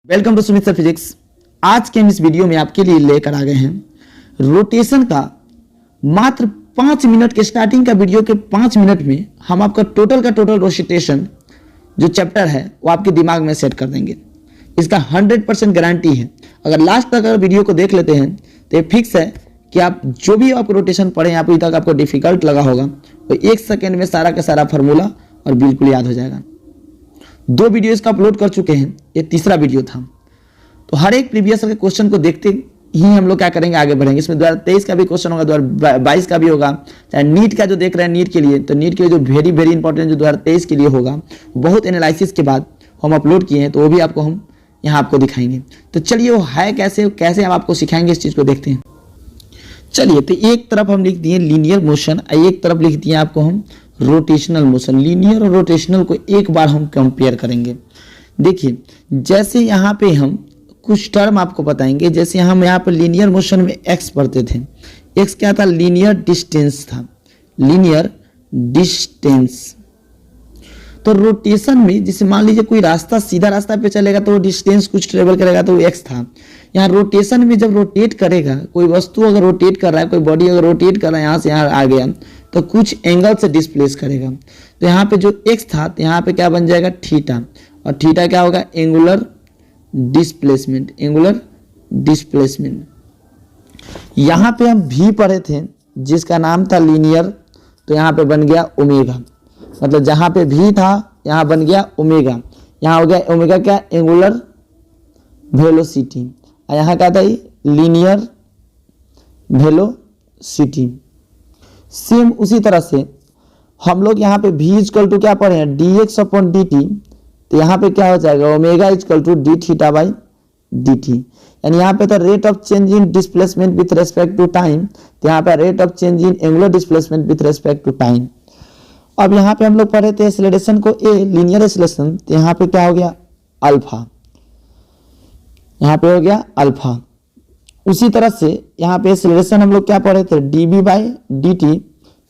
Welcome to Sumit sir physics. आज के हम इस वीडियो में आपके लिए लेकर आ गए हैं रोटेशन का मात्र 5 मिनट के स्टार्टिंग का वीडियो के 5 मिनट में हम आपका टोटल का टोटल रोटेशन जो चैप्टर है वो आपके दिमाग में सेट कर देंगे। इसका 100% गारंटी है। अगर लास्ट तक अगर वीडियो को देख लेते हैं तो ये फिक्स है कि आप जो भी आपको रोटेशन पढ़े अभी तक आपको डिफिकल्ट लगा होगा वो 1 सेकेंड में सारा का सारा फार्मूला और बिल्कुल याद हो जाएगा। 2 वीडियो इसका अपलोड कर चुके हैं, ये तीसरा वीडियो था। तो हर एक प्रीवियस के क्वेश्चन को देखते ही हम लोग क्या करेंगे, आगे बढ़ेंगे। इसमें 2023 का भी क्वेश्चन होगा, 2022 का भी होगा, चाहे नीट का जो देख रहे हैं नीट के लिए, तो नीट के लिए जो वेरी इंपॉर्टेंट जो 2023 के लिए होगा बहुत एनालिसिस के बाद हम अपलोड किए हैं, तो वो भी आपको हम यहाँ आपको दिखाएंगे। तो चलिए वो है कैसे हम आपको सिखाएंगे इस चीज़ को देखते हैं। चलिए तो एक तरफ हम लिख दिए लीनियर मोशन, एक तरफ लिख दिए आपको हम रोटेशनल मोशन। लीनियर और रोटेशनल को एक बार हम कंपेयर करेंगे। देखिए जैसे यहाँ पे हम कुछ टर्म आपको बताएंगे। जैसे हम यहाँ पर लीनियर मोशन में एक्स पढ़ते थे, एक्स क्या था, लीनियर डिस्टेंस था, लीनियर डिस्टेंस। तो रोटेशन में जैसे मान लीजिए कोई रास्ता सीधा रास्ता पे चलेगा तो वो डिस्टेंस कुछ ट्रेवल करेगा तो वो एक्स था। यहाँ रोटेशन में जब रोटेट करेगा, कोई वस्तु अगर रोटेट कर रहा है, कोई बॉडी अगर रोटेट कर रहा है यहाँ से यहाँ आ गया तो कुछ एंगल से डिस्प्लेस करेगा। तो यहाँ पे जो एक्स था तो यहाँ पे क्या बन जाएगा, थीटा, और थीटा क्या होगा, एंगुलर डिस्प्लेसमेंट, एंगुलर डिस्प्लेसमेंट। यहाँ पे हम भी पढ़े थे जिसका नाम था लीनियर, तो यहाँ पे बन गया ओमेगा। मतलब जहाँ पे भी था यहाँ बन गया ओमेगा, यहाँ हो गया ओमेगा क्या, एंगुलर वेलोसिटी, और यहाँ क्या था लीनियर वेलोसिटी। सेम उसी तरह से हम लोग यहाँ पे v इक्वल टू क्या पढ़े हैं, dx अपॉन dt, तो यहाँ पे क्या हो जाएगा, omega equal to d theta by dt। यानी यहाँ पे था rate of change in displacement with respect to time, तो यहाँ पे rate of change in angular displacement with respect to time. अब यहाँ पे हम लोग पढ़े थे एक्सेलरेशन को a, लीनियर एक्सेलरेशन, तो यहाँ पे क्या हो गया, अल्फा, यहाँ पे हो गया अल्फा। उसी तरह से यहाँ पे एक्सेलरेशन हम लोग क्या पढ़े थे, dv बाई dt,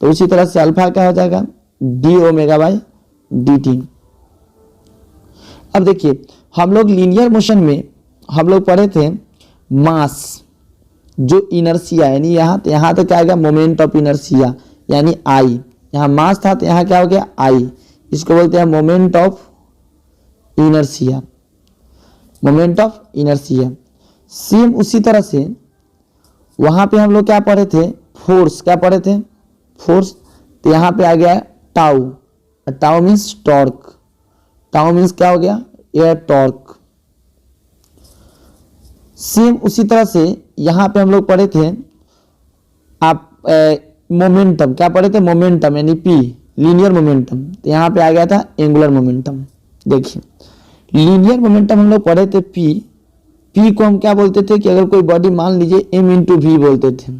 तो उसी तरह से अल्फा क्या हो जाएगा, d ओमेगा बाई dt। अब देखिए हम लोग लीनियर मोशन में हम लोग पढ़े थे मास जो इनर्सिया, यानी यहाँ तो क्या आ गया, मोमेंट ऑफ इनर्सिया यानी I। यहाँ मास था तो यहाँ क्या हो गया, I, इसको बोलते हैं moment of inertia, moment of inertia. Same उसी तरह से वहां पे हम लोग क्या पढ़े थे, फोर्स, क्या पढ़े थे, फोर्स, तो यहाँ पे आ गया tau, tau means torque, tau means क्या हो गया, एयर टॉर्क। सेम उसी तरह से यहाँ पे हम लोग पढ़े थे आप मोमेंटम, क्या पढ़े थे, मोमेंटम यानी P, लीनियर मोमेंटम, तो यहाँ पे आ गया था एंगुलर मोमेंटम। देखिए लीनियर मोमेंटम हम लोग पढ़े थे P को हम क्या बोलते थे कि अगर कोई बॉडी मान लीजिए m इंटू वी बोलते थे,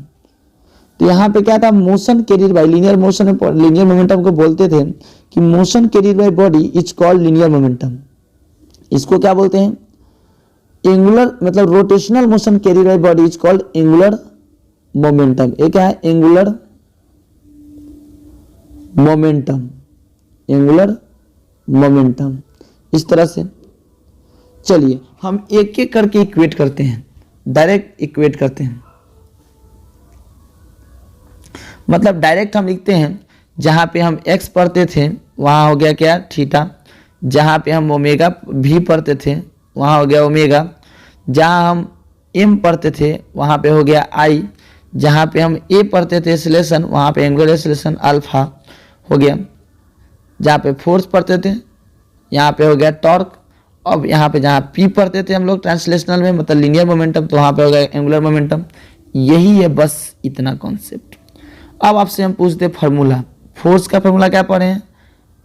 तो यहाँ पे क्या था, motion carried by, linear motion में लीनियर मोमेंटम को बोलते थे कि motion carried by body is called linear momentum. इसको क्या बोलते हैं, एंगुलर, मतलब rotational motion carried by body is called angular momentum. ये क्या है, एंगुलर मोमेंटम, एंगुलर मोमेंटम। इस तरह से चलिए हम एक एक करके इक्वेट करते हैं, डायरेक्ट इक्वेट करते हैं। मतलब डायरेक्ट हम लिखते हैं, जहां पे हम x पढ़ते थे वहां हो गया क्या, थीटा, जहां पे हम ओमेगा भी पढ़ते थे वहां हो गया ओमेगा, जहां हम m पढ़ते थे वहां पे हो गया I, जहां पे हम a पढ़ते थे एक्सेलरेशन वहां पे एंगुलर एक्सेलरेशन अल्फा हो गया, जहां पे फोर्स पढ़ते थे यहाँ पे हो गया टॉर्क। अब यहाँ पे जहाँ P पढ़ते थे हम लोग ट्रांसलेशनल में, मतलब लीनियर मोमेंटम, तो वहाँ पे हो गया एंगुलर मोमेंटम। यही है बस इतना कॉन्सेप्ट। अब आपसे हम पूछते फार्मूला, फोर्स का फार्मूला क्या पढ़े हैं,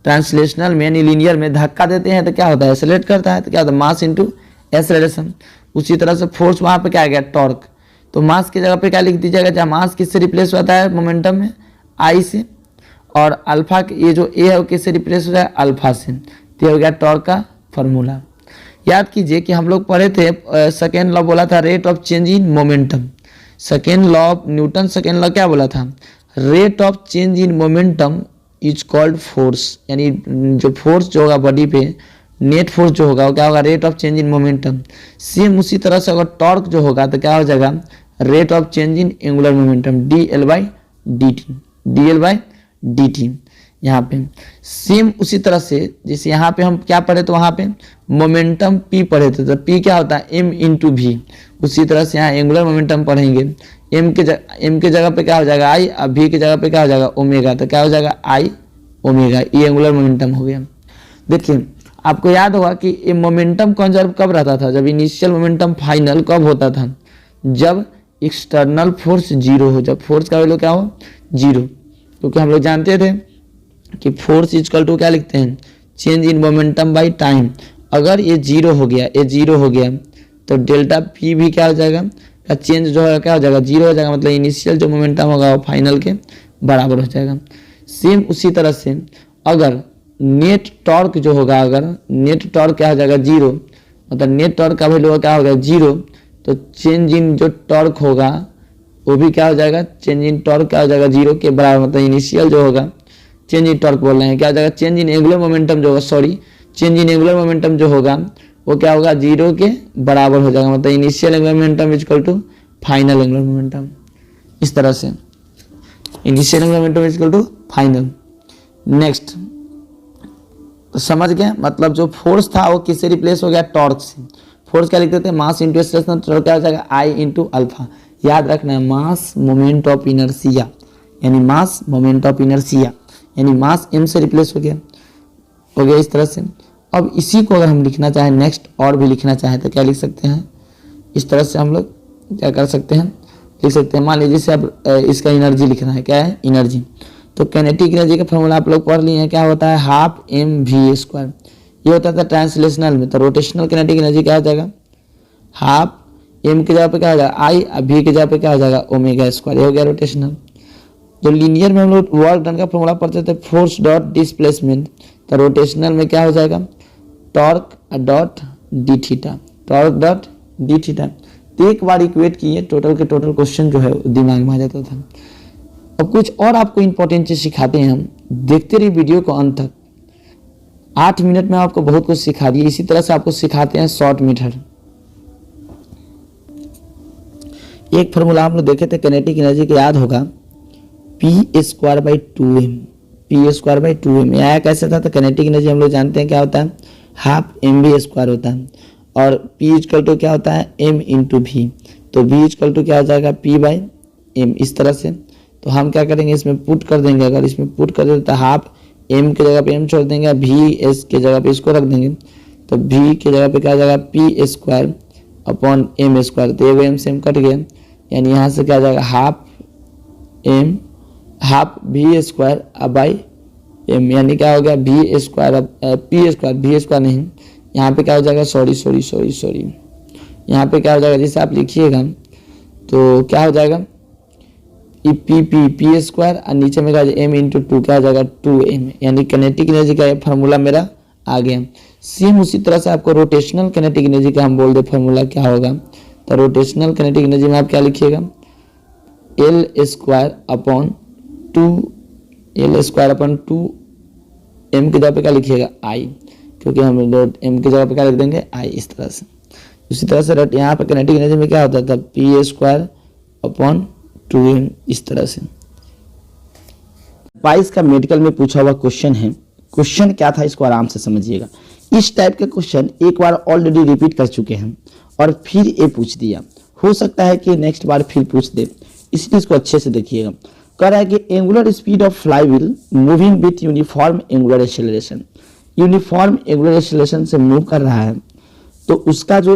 ट्रांसलेशनल में यानी लीनियर में धक्का देते हैं तो क्या होता है, एक्सेलरेट करता है, तो क्या होता है, मास इंटू एक्सेलरेशन। उसी तरह से फोर्स वहाँ पे क्या आ गया, टॉर्क, तो मास की जगह पे क्या लिख दीजिएगा, जहाँ मास किससे रिप्लेस होता है मोमेंटम में, I से, और अल्फा ये जो A है वो किससे रिप्लेस होता है, अल्फा से। तो हो गया टॉर्क का फार्मूला। याद कीजिए कि हम लोग पढ़े थे सेकेंड लॉ बोला था rate of change in momentum, second law of Newton, second law क्या बोला था, rate of change in momentum is called force, यानी जो फोर्स जो होगा बॉडी पे नेट फोर्स जो होगा वो क्या होगा, rate of change in momentum. Same उसी तरह से अगर टॉर्क जो होगा तो क्या हो जाएगा, rate of change in angular momentum, dl/dt। यहाँ पे सेम उसी तरह से जैसे यहाँ पे हम क्या पढ़े, तो वहाँ पे मोमेंटम p पढ़े थे, तो p क्या होता है, m इंटू वी। उसी तरह से यहाँ एंगुलर मोमेंटम पढ़ेंगे, m के जगह पे क्या हो जाएगा i, और v की जगह पे क्या हो जाएगा ओमेगा, तो क्या हो जाएगा i ओमेगा, ये एंगुलर मोमेंटम हो गया। देखिए आपको याद होगा कि ये मोमेंटम कंजर्व कब रहता था, जब इनिशियल मोमेंटम फाइनल कब होता था, जब एक्सटर्नल फोर्स जीरो हो, जब फोर्स का वैल्यू क्या हो, जीरो। क्योंकि हम लोग जानते थे कि फोर्स इक्वल टू क्या लिखते हैं, change in momentum by time. अगर ये जीरो हो गया, तो डेल्टा पी भी क्या हो जाएगा, का चेंज जो है क्या हो जाएगा, जीरो हो जाएगा, मतलब इनिशियल जो मोमेंटम होगा वो फाइनल के बराबर हो जाएगा। सेम उसी तरह से अगर नेट टॉर्क जो होगा, अगर नेट टॉर्क क्या हो जाएगा, जीरो, मतलब नेट टॉर्क का वैल्यू क्या होगा, जीरो, तो चेंज इन जो टॉर्क होगा वो भी क्या हो जाएगा, चेंज इन टॉर्क क्या हो जाएगा, जीरो के बराबर, मतलब इनिशियल जो होगा चेंज इन टॉर्क बोल रहे हैं, क्या हो जाएगा, चेंज इन एंगुलर मोमेंटम जो होगा, चेंज इन एंगुलर मोमेंटम जो होगा वो क्या होगा, जीरो के बराबर हो जाएगा, मतलब initial angular momentum equal to final angular momentum. इस तरह से initial angular momentum equal to final. Next, तो समझ गए, मतलब जो फोर्स था वो किससे रिप्लेस हो गया, टॉर्क से। फोर्स क्या लिखते थे, मास इंटू एक्सेलरेशन, टॉर्क क्या हो जाएगा, आई इंटू अल्फा। याद रखना है, मास मोमेंट ऑफ इनर्शिया, यानी मास मोमेंट ऑफ इनर्शिया, यानी मास m से रिप्लेस हो गया इस तरह से। अब इसी को अगर हम लिखना चाहें नेक्स्ट और भी लिखना चाहें तो क्या लिख सकते हैं, इस तरह से हम लोग क्या कर सकते हैं, लिख सकते हैं। मान लीजिए जैसे अब इसका एनर्जी लिखना है, क्या है, एनर्जी, तो काइनेटिक एनर्जी का फॉर्मूला आप लोग पढ़ लिए हैं, क्या होता है, हाफ mv²। ये होता था ट्रांसलेशनल में, तो रोटेशनल काइनेटिक एनर्जी क्या हो जाएगा, हाफ m की जगह पे क्या हो जाएगा i, और v की जगह पे क्या हो जाएगा ओमेगा², ये हो गया रोटेशनल। तो लीनियर में हम लोग वर्क डन का फॉर्मूला पढ़ते थे, फोर्स डॉट डिस्प्लेसमेंट, तो रोटेशनल में क्या हो जाएगा, torque dot D theta, torque dot D theta. तो एक बार इक्वेट किए, टोटल के टोटल क्वेश्चन जो है दिमाग में आ जाता था। अब कुछ और आपको इंपॉर्टेंट चीज सिखाते हैं हम, देखते रहिए वीडियो को अंत तक। 8 मिनट में आपको बहुत कुछ सिखा दिए, इसी तरह से आपको सिखाते हैं शॉर्ट मीटर। एक फॉर्मूला हम लोग देखे थे काइनेटिक एनर्जी का, याद होगा, p²/2m, p²/2m। आया कैसे था, तो काइनेटिक एनर्जी हम लोग जानते हैं क्या होता है, हाफ mv² होता है, और p इक्वल टू क्या होता है, m इंटू वी। तो v इक्वल टू क्या हो जाएगा, p/m, इस तरह से। तो हम क्या करेंगे, इसमें पुट कर देंगे, अगर इसमें पुट कर देते तो हाफ m की जगह पे m छोड़ देंगे, vs के जगह पे इसको रख देंगे, तो v की जगह पे क्या हो जाएगा, p²/m²। तो ये m से m कट गया, यानी यहाँ से क्या हो जाएगा, हाफ v² बाई m, यानी क्या हो गया, v² नहीं, यहाँ पे क्या हो जाएगा, सॉरी, यहाँ पे क्या हो जाएगा, जैसे आप लिखिएगा तो क्या हो जाएगा, p² और नीचे में क्या हो जाएगा, m इंटू 2, क्या हो जाएगा 2m, यानी काइनेटिक एनर्जी का फार्मूला मेरा आ गया। सेम उसी तरह से आपको रोटेशनल काइनेटिक एनर्जी का हम बोल दे फार्मूला क्या होगा, तो रोटेशनल काइनेटिक एनर्जी में आप क्या लिखिएगा, L²/2 m की जगह पे क्या लिखिएगा, i, क्योंकि हम m की जगह पे क्या लिख देंगे, i, इस तरह से। उसी तरह से यहाँ पे काइनेटिक एनर्जी में क्या होता था, p²/2m, इस तरह से। 22 का मेडिकल में पूछा हुआ क्वेश्चन है। क्वेश्चन क्या था इसको आराम से समझिएगा। इस टाइप के क्वेश्चन एक बार ऑलरेडी रिपीट कर चुके हैं और फिर ये पूछ दिया, हो सकता है कि नेक्स्ट बार फिर पूछ दे, इसलिए इसको अच्छे से देखिएगा। कह रहा है कि angular speed of flywheel moving with uniform angular acceleration, uniform angular acceleration से मूव कर रहा है, तो उसका जो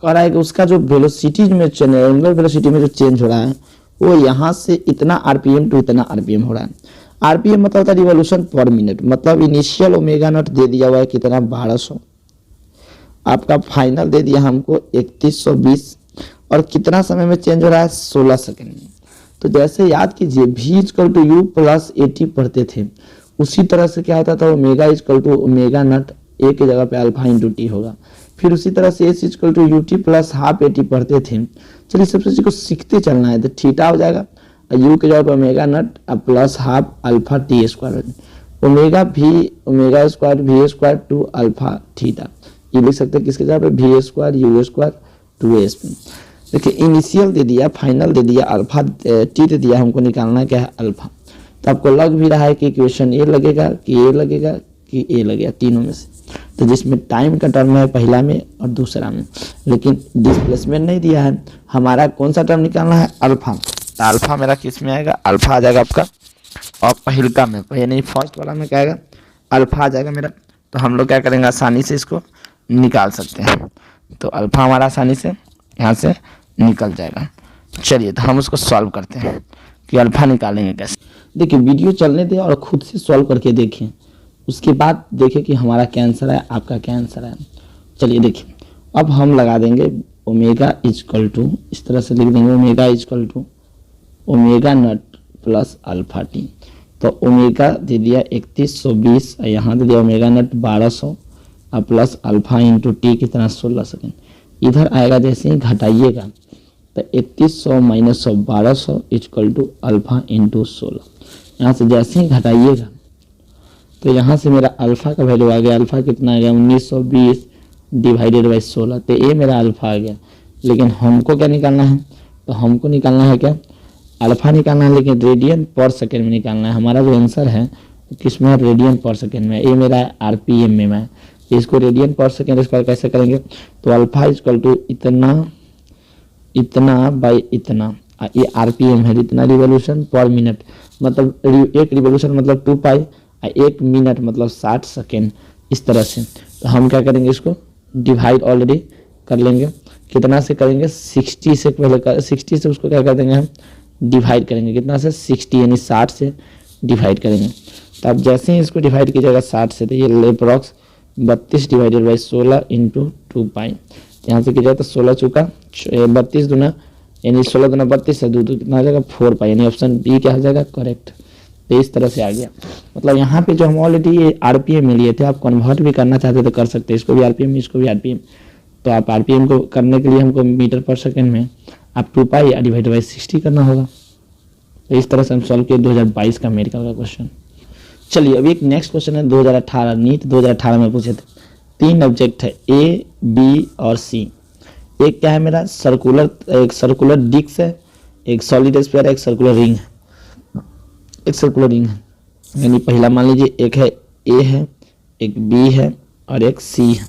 कह रहा है कि उसका जो वेलोसिटी में एंगुलर वेलोसिटी में जो चेंज हो रहा है वो यहाँ से इतना आरपीएम टू इतना आरपीएम हो रहा है। आरपीएम मतलब होता है रिवॉल्यूशन पर मिनट, मतलब इनिशियल ओमेगा नॉट दे दिया हुआ है कितना, 1200, आपका फाइनल दे दिया हमको 3120, और कितना समय में चेंज हो रहा है, 16 सेकंड में। तो जैसे याद कीजिए v equal to u plus 80 पढ़ते थे, उसी तरह से क्या होता था, omega equal to omega naught a की जगह पे अल्फा इंटू टी होगा। फिर उसी तरह से s equal to u t plus half a t पढ़ते थे। चलिए सबसे चीज को सीखते चलना है, तो थीटा हो जाएगा यू की जगह पे omega naught plus half alpha T. Omega square V square two alpha theta, ये लिख सकते हैं किसके जगह पे, V square U square two S पे। देखिए इनिशियल दे दिया, फाइनल दे दिया, अल्फा टी दे दिया, हमको निकालना क्या है अल्फा। तो आपको लग भी रहा है कि इक्वेशन ए लगेगा कि ए लगेगा कि ए लगेगा, तीनों में से। तो जिसमें टाइम का टर्म है पहला में और दूसरा में, लेकिन डिस्प्लेसमेंट नहीं दिया है। हमारा कौन सा टर्म निकालना है, अल्फा। तो अल्फा मेरा किस में आएगा, अल्फा आ जाएगा आपका और पहिलका में, यानी फर्स्ट वाला में क्या आएगा, अल्फा आ जाएगा मेरा। तो हम लोग क्या करेंगे, आसानी से इसको निकाल सकते हैं। तो अल्फा हमारा आसानी से यहाँ से निकल जाएगा। चलिए तो हम उसको सॉल्व करते हैं कि अल्फा निकालेंगे कैसे। देखिए वीडियो चलने दें और खुद से सॉल्व करके देखें, उसके बाद देखें कि हमारा क्या आंसर है, आपका क्या आंसर है। चलिए देखिए, अब हम लगा देंगे ओमेगा इजकल टू, इस तरह से लिख देंगे omega equal to omega naught plus alpha t. तो ओमेगा दे दिया 3120, यहाँ दे दिया ओमेगा नॉट 1200 और प्लस अल्फा इंटू टी कितना 16 सेकेंड। इधर आएगा जैसे ही घटाइएगा तो 3100 minus 100 1200 equal to alpha into 16। यहाँ से जैसे ही घटाइएगा तो यहाँ से मेरा अल्फा का वैल्यू आ गया, अल्फा कितना आ गया 1920 डिवाइडेड बाई 16। तो ये मेरा अल्फा आ गया। लेकिन हमको क्या निकालना है, तो हमको निकालना है क्या, अल्फा निकालना है, लेकिन रेडियन पर सेकेंड में निकालना है। हमारा जो आंसर है किस में है, रेडियन पर सेकेंड में। ये मेरा आरपीएम में है, इसको रेडियन पर सेकेंड स्क्वायर कैसे करेंगे, तो अल्फा इजकल टू इतना बाई इतना, ये आरपीएम है, इतना रिवोल्यूशन पर मिनट, मतलब एक रिवोल्यूशन मतलब 2 पाई, एक मिनट मतलब 60 सेकेंड, इस तरह से। तो हम क्या करेंगे, इसको डिवाइड ऑलरेडी कर लेंगे। कितना से करेंगे, 60 से पहले 60 से उसको क्या कर देंगे, हम डिवाइड करेंगे कितना से, 60 यानी 60 से डिवाइड करेंगे। तो अब जैसे ही इसको डिवाइड कीजिएगा 60 से, तो ये अप्रॉक्स 32 डिवाइडेड बाई 16 इंटू 2 पाई। यहाँ से कीजिएगा तो 16 चुका 32 दूना यानी 16 दूना 32 से 2 कितना आ जाएगा 4 पाई, यानी ऑप्शन बी क्या हो जाएगा करेक्ट। तो इस तरह से आ गया। मतलब यहाँ पे जो हम ऑलरेडी ये आरपीएम में लिए थे, आप कन्वर्ट भी करना चाहते तो कर सकते हैं, इसको भी आरपीएम इसको भी आरपीएम। तो आप आरपीएम को करने के लिए हमको मीटर पर सेकेंड में आप 2 पाई डिवाइड बाई 60 करना होगा। तो इस तरह से हम सॉल्व किए 2022 का मेडिकल का क्वेश्चन। चलिए अभी एक नेक्स्ट क्वेश्चन है 2018, नीट 2018 में पूछे थे। 3 ऑब्जेक्ट है ए बी और सी। एक क्या है मेरा एक सर्कुलर डिस्क है, एक सॉलिड स्फीयर है, एक सर्कुलर रिंग है, एक सर्कुलर रिंग है। यानी पहला मान लीजिए एक है ए है, एक बी है और एक सी है।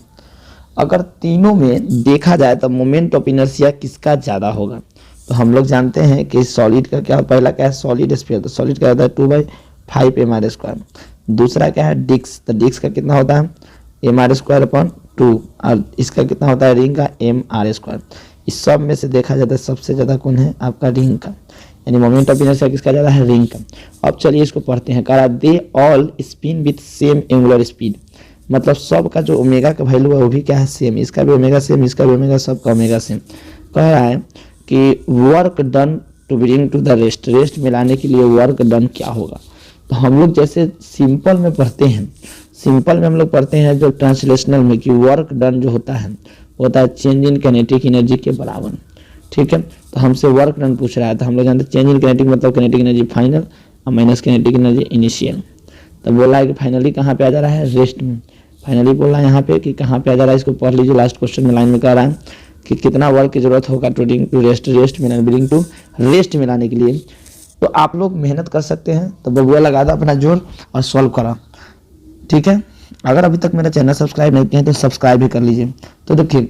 अगर तीनों में देखा जाए तो मोमेंट ऑफ इनर्शिया किसका ज़्यादा होगा। तो हम लोग जानते हैं कि सॉलिड का क्या, पहला क्या है सॉलिड स्फीयर, तो सॉलिड का होता है 2/5 mr²। दूसरा क्या है डिस्क, तो डिस्क का कितना होता है mr²/2, और इसका कितना होता है रिंग का mr²। इस सब में से देखा जाता है सबसे ज़्यादा कौन है आपका रिंग का, यानी मोमेंट ऑफ इनर्शिया किसका ज़्यादा है रिंग का। अब चलिए इसको पढ़ते हैं। कह रहा they all spin with same angular speed, मतलब सब का जो ओमेगा का वैल्यू है वो भी क्या है सेम, इसका भी ओमेगा सेम, इसका भी ओमेगा, सबका ओमेगा सेम। कह रहा है कि work done to bring to the rest, rest में लाने के लिए वर्क डन क्या होगा। तो हम लोग जैसे सिंपल में पढ़ते हैं, सिंपल में हम लोग पढ़ते हैं जो ट्रांसलेशनल में कि वर्क डन जो होता है वो होता है चेंज इन काइनेटिक एनर्जी के बराबर। ठीक है, तो हमसे वर्क डन पूछ रहा है, तो हम लोग जानते हैं चेंज इन काइनेटिक मतलब काइनेटिक एनर्जी फाइनल और माइनस काइनेटिक एनर्जी इनिशियल। तो बोला है कि फाइनली कहाँ पे आ जा रहा है रेस्ट में, फाइनली बोल रहा है यहाँ पे कि कहाँ पे आ जा रहा है, इसको पढ़ लीजिए। लास्ट क्वेश्चन में लाइन में कह रहा है कि कितना वर्क की जरूरत होगा टू रेस्ट में ब्रिंग टू रेस्ट में लाने के लिए। तो आप लोग मेहनत कर सकते हैं, तो बबुआ लगा दो अपना जोर और सॉल्व करा। ठीक है, अगर अभी तक मेरा चैनल सब्सक्राइब नहीं किया है तो सब्सक्राइब भी कर लीजिए। तो देखिए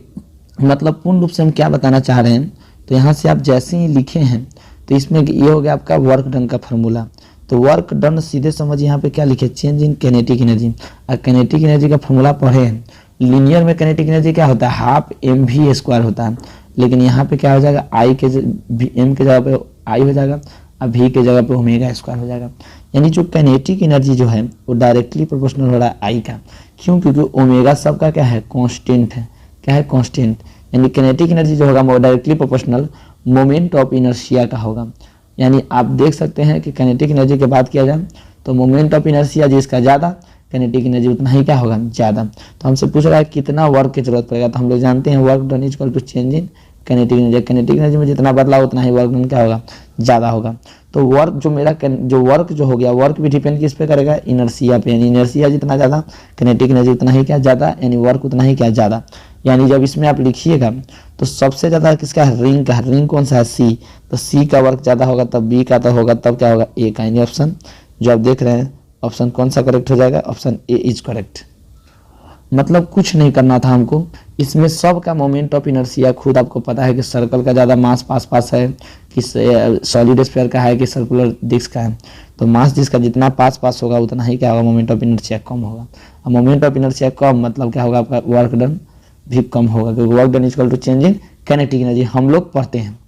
मतलब पूर्ण रूप से हम क्या बताना चाह रहे हैं, तो यहाँ से आप जैसे ही लिखे हैं तो इसमें ये हो गया आपका वर्क डन का फॉर्मूला। तो वर्क डन सीधे समझ यहाँ पे क्या लिखे, चेंज इन काइनेटिक एनर्जी। और काइनेटिक एनर्जी का फॉर्मूला पढ़े हैं, लीनियर में काइनेटिक एनर्जी क्या होता है हाफ mv² होता है, लेकिन यहाँ पे क्या हो जाएगा आई के एम के जगह पे आई हो जाएगा और v के जगह पे ओमेगा स्क्वायर हो जाएगा। यानी जो काइनेटिक एनर्जी जो है वो डायरेक्टली प्रोपोर्शनल हो रहा है आई का, क्यों, क्योंकि ओमेगा सबका क्या है कांस्टेंट है, क्या है कांस्टेंट। यानी काइनेटिक एनर्जी जो होगा वो directly proportional moment of inertia का होगा। यानी आप देख सकते हैं कि काइनेटिक एनर्जी की बात किया जाए तो मोमेंट ऑफ इनर्शिया जिसका ज़्यादा काइनेटिक एनर्जी उतना ही क्या होगा ज़्यादा। तो हमसे पूछ रहा है कितना वर्क की जरूरत पड़ेगा, तो हम लोग जानते हैं work done equal to change in kinetic energy. Kinetic energy में जितना बदलाव उतना ही वर्क डन क्या होगा ज़्यादा होगा। तो वर्क जो मेरा जो वर्क जो हो गया, वर्क भी डिपेंड किस पे करेगा, इनर्शिया पे, यानी इनर्शिया जितना ज़्यादा किनेटिक एनर्जी उतना ही क्या ज़्यादा, यानी वर्क उतना ही क्या ज़्यादा। यानी जब इसमें आप लिखिएगा तो सबसे ज़्यादा किसका है, रिंग का। रिंग कौन सा है, सी, तो सी का वर्क ज़्यादा होगा तब बी का तो होगा, तब क्या होगा, ए का। यानी ऑप्शन जो आप देख रहे हैं ऑप्शन कौन सा करेक्ट हो जाएगा, ऑप्शन ए इज करेक्ट। मतलब कुछ नहीं करना था हमको, इसमें सब का मोमेंट ऑफ इनर्शिया खुद आपको पता है कि सर्कल का ज़्यादा मास पास पास है कि सॉलिड स्फीयर का है कि सर्कुलर डिस्क का है। तो मास जिसका जितना पास पास होगा उतना ही क्या होगा, मोमेंट ऑफ इनर्शिया कम होगा। और मोमेंट ऑफ इनर्शिया कम मतलब क्या होगा, आपका वर्क डन भी कम होगा, क्योंकि work done equal to change in kinetic energy हम लोग पढ़ते हैं।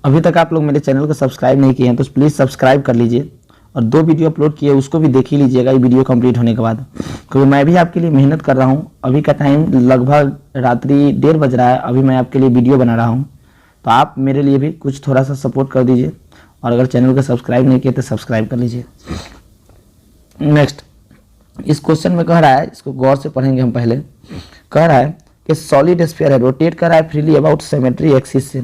अभी तक आप लोग मेरे चैनल को सब्सक्राइब नहीं किए हैं तो प्लीज़ सब्सक्राइब कर लीजिए, और 2 वीडियो अपलोड किए उसको भी देख ही लीजिएगा ये वीडियो कंप्लीट होने के बाद, क्योंकि मैं भी आपके लिए मेहनत कर रहा हूँ। अभी का टाइम लगभग रात्रि 1:30 बज रहा है, अभी मैं आपके लिए वीडियो बना रहा हूँ, तो आप मेरे लिए भी कुछ थोड़ा सा सपोर्ट कर दीजिए, और अगर चैनल को सब्सक्राइब नहीं किए तो सब्सक्राइब कर लीजिए। नेक्स्ट, इस क्वेश्चन में कह रहा है, इसको गौर से पढ़ेंगे हम पहले। कह रहा है कि सॉलिड स्फीयर है, रोटेट कर रहा है फ्रीली अबाउट सिमेट्री एक्सिस से,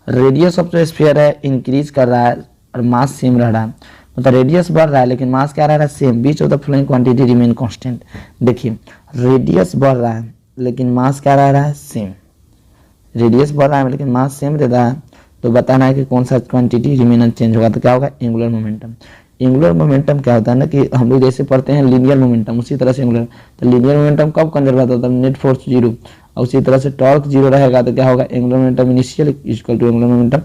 रेडियस ऑफ जो स्फीयर है इंक्रीज कर रहा है और मास सेम रह रहा है। मतलब रेडियस बढ़ रहा है लेकिन मास क्या रह रहा है, same. Beach of the flowing quantity remain constant. देखिए रेडियस बढ़ रहा है लेकिन मास क्या रह रहा है, सेम। रेडियस बढ़ रहा है लेकिन मास सेम रहता है, तो बताना है कि कौन सा क्वांटिटी रिमेन चेंज होगा, तो क्या होगा, एंगुलर मोमेंटम। एंगुलर मोमेंटम क्या होता है ना कि हम लोग जैसे पढ़ते हैं लीनियर मोमेंटम, उसी तरह से एंगुलर। तो लीनियर मोमेंटम कब कंजर्व होता है, नेट फोर्स 0, और उसी तरह से टॉर्क 0 रहेगा, तो क्या होगा, angular momentum initial equal to angular momentum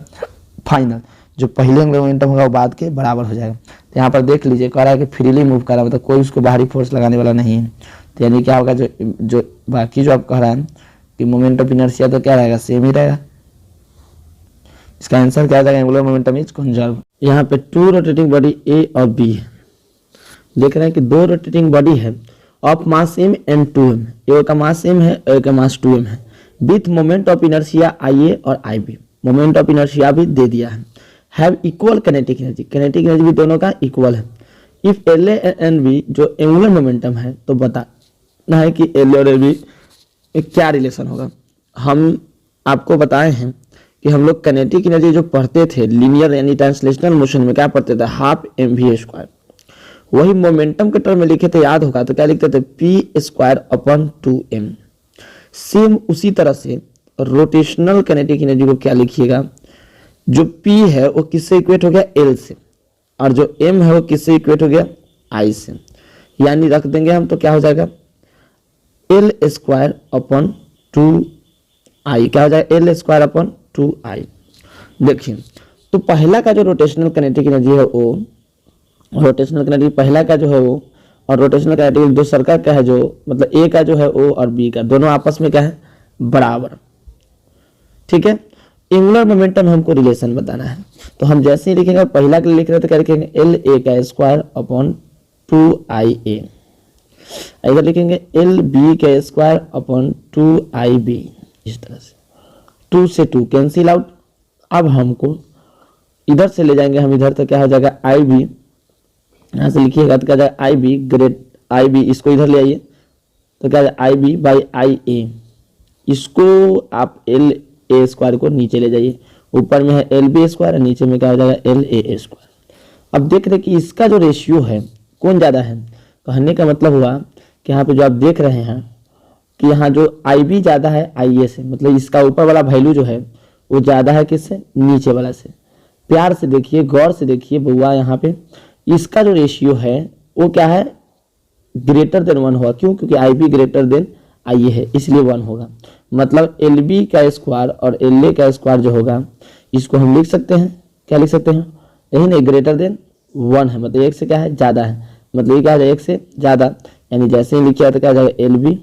final. जो पहले एंगुलर मोमेंटम होगा वो बाद के बराबर हो जाएगा। तो यहाँ पर देख लीजिए, कह रहा है कि फ्रीली मूव कर रहा है, मतलब कोई उसको बाहरी फोर्स लगाने वाला नहीं है। तो यानी क्या होगा, जो बाकी जो आप कह रहा है कि मोमेंट ऑफ इनर्शिया तो क्या रहेगा, सेम ही रहेगा। इसका आंसर क्या आ जाएगा, एंगुलर मोमेंटम इज कंजर्व। यहाँ पे 2 रोटेटिंग बॉडी ए और बी है, देख रहे हैं कि 2 रोटेटिंग बॉडी है of mass m and 2m। ए का मास m है, ए का मास 2m है, with moment of inertia IA और IB। मोमेंट ऑफ इनर्शिया भी दे दिया है। Have equal kinetic energy, kinetic energy भी दोनों का इक्वल है। इफ LA एंड B जो एंगुलर मोमेंटम है, तो बताना है कि LA और AB क्या रिलेशन होगा। हम आपको बताए हैं कि हम लोग काइनेटिक एनर्जी जो पढ़ते थे लीनियर यानी ट्रांसलेशनल मोशन में, क्या पढ़ते थे, 12mv²। वही मोमेंटम के टर्म में लिखे थे, याद होगा, तो क्या लिखते थे, p²/2m। सेम उसी तरह से रोटेशनल काइनेटिक एनर्जी को क्या लिखिएगा, जो p है वो किससे इक्वेट हो गया, l से, और जो m है वो किससे इक्वेट हो गया, I से। यानी रख देंगे हम, तो क्या हो जाएगा, l²/2I, क्या हो जाएगा, l²/2I। देखिए, तो पहला का जो रोटेशनल काइनेटिक एनर्जी है वो, रोटेशनल काइनेटिक पहला का जो है वो, और रोटेशनल काइनेटिक दो सर्कल का है जो, मतलब ए का जो है ओ और बी का, दोनों आपस में क्या है, बराबर। ठीक है, एंगुलर मोमेंटम हमको रिलेशन बताना है, तो हम जैसे ही लिखेंगे, पहला के लिए लिख रहे थे, क्या लिखेंगे, LA²/2IA। इधर लिखेंगे LB²/2IB, इस तरह से 2 से 2 कैंसिल आउट। अब हमको इधर से ले जाएंगे हम इधर, तो क्या हो जाएगा, IB, यहाँ से लिखिएगा तो क्या जाएगा, IB ग्रेट IB, इसको इधर ले आइए, तो क्या जाएगा, IB/IA। इसको आप LA² को नीचे ले जाइए, ऊपर में है LB² और नीचे में क्या हो जाएगा, LA²। अब देख रहे कि इसका जो रेशियो है कौन ज़्यादा है, कहने का मतलब हुआ कि यहाँ पे जो आप देख रहे हैं कि यहाँ जो IB ज़्यादा है IA से, मतलब इसका ऊपर वाला वैल्यू जो है वो ज़्यादा है किससे, नीचे वाला से। प्यार से देखिए, गौर से देखिए बउआ, यहाँ पे इसका जो रेशियो है वो क्या है, ग्रेटर देन 1 होगा। क्यों, क्योंकि IB ग्रेटर देन IA है, इसलिए 1 होगा। मतलब LB² और LA² जो होगा, इसको हम लिख सकते हैं, क्या लिख सकते हैं, यही नहीं, ग्रेटर देन 1 है, मतलब 1 से क्या है, ज़्यादा है, मतलब ये क्या है, 1 से ज़्यादा। यानी जैसे ही लिखिए तो क्या जाएगा, LB,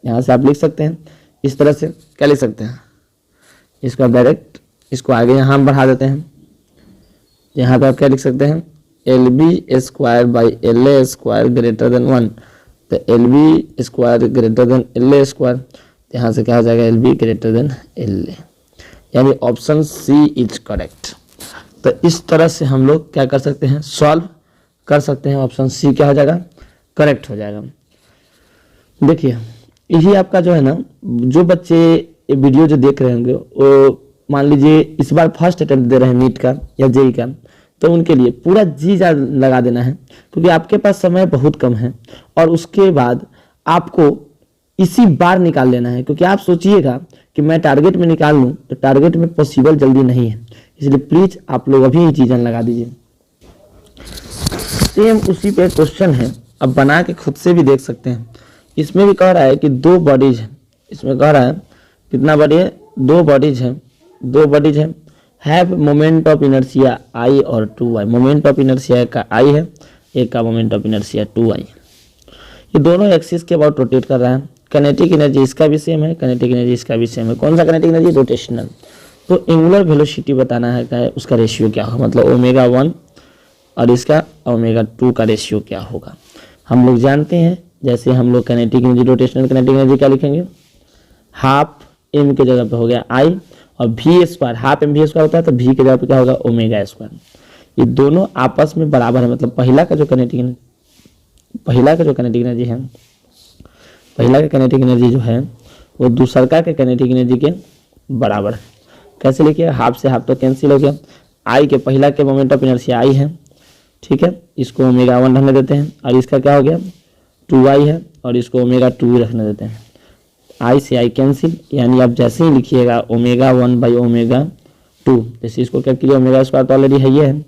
यहाँ से आप लिख सकते हैं इस तरह से, क्या लिख सकते हैं, इसको डायरेक्ट, इसको आगे यहाँ हम बढ़ा देते हैं, यहाँ पे आप क्या लिख सकते हैं, LB²/LA² ग्रेटर देन 1, तो LB² ग्रेटर देन LA², यहाँ से क्या हो जाएगा, LB ग्रेटर देन LA, यानी ऑप्शन सी इज करेक्ट। तो इस तरह से हम लोग क्या कर सकते हैं, सॉल्व कर सकते हैं, ऑप्शन सी क्या हो जाएगा, करेक्ट हो जाएगा। देखिए, यही आपका जो है ना, जो बच्चे ये वीडियो जो देख रहे होंगे वो मान लीजिए इस बार फर्स्ट अटेम्प्ट दे रहे हैं नीट का या जेई का, तो उनके लिए पूरा जी जान लगा देना है, क्योंकि आपके पास समय बहुत कम है और उसके बाद आपको इसी बार निकाल लेना है। क्योंकि आप सोचिएगा कि मैं टारगेट में निकाल लूँ तो टारगेट में पॉसिबल जल्दी नहीं है, इसलिए प्लीज आप लोग अभी ही जी जान लगा दीजिए। सेम उसी पे क्वेश्चन है, अब बना के खुद से भी देख सकते हैं। इसमें भी कह रहा है कि 2 बॉडीज है, इसमें कह रहा है कितना बॉडी है, 2 बॉडीज है, 2 बॉडीज है, have moment of inertia I और 2y। मोमेंट ऑफ इनर्शिया का आई है, एक का मोमेंट ऑफ इनर्शिया 2y। ये दोनों एक्सिस के अबाउट रोटेट कर रहा है। काइनेटिक एनर्जी इसका भी सेम है, काइनेटिक एनर्जी इसका भी सेम है। कौन सा काइनेटिक एनर्जी? रोटेशनल। तो एंगुलर वेलोसिटी बताना है उसका रेशियो क्या होगा, मतलब ओमेगा 1 और इसका ओमेगा 2 का रेशियो क्या होगा। हम लोग जानते हैं, जैसे हम लोग kinetic energy, rotational kinetic energy क्या लिखेंगे, हाफ m के जगह पे हो गया i और v square, half m v square होता है तो v के जगह पे क्या होगा, ओमेगा स्क्वायर। ये दोनों आपस में बराबर है, मतलब पहला का जो काइनेटिक एनर्जी है, पहला का काइनेटिक एनर्जी जो है वो दूसरा का काइनेटिक एनर्जी के बराबर है। कैसे लिखिए, हाफ से हाफ तो कैंसिल हो गया, आई के पहला के मोमेंट ऑफ इनर्शिया आई है, ठीक है, इसको ओमेगा 1 रखने देते हैं, और इसका क्या हो गया 2y है और इसको ओमेगा 2 रखने देते हैं। आई से आई कैंसिल, यानी आप जैसे ही लिखिएगा ओमेगा 1 बाई ओमेगा 2, जैसे इसको क्या कीजिए, ओमेगा स्क्वायर तो ऑलरेडी है ये है,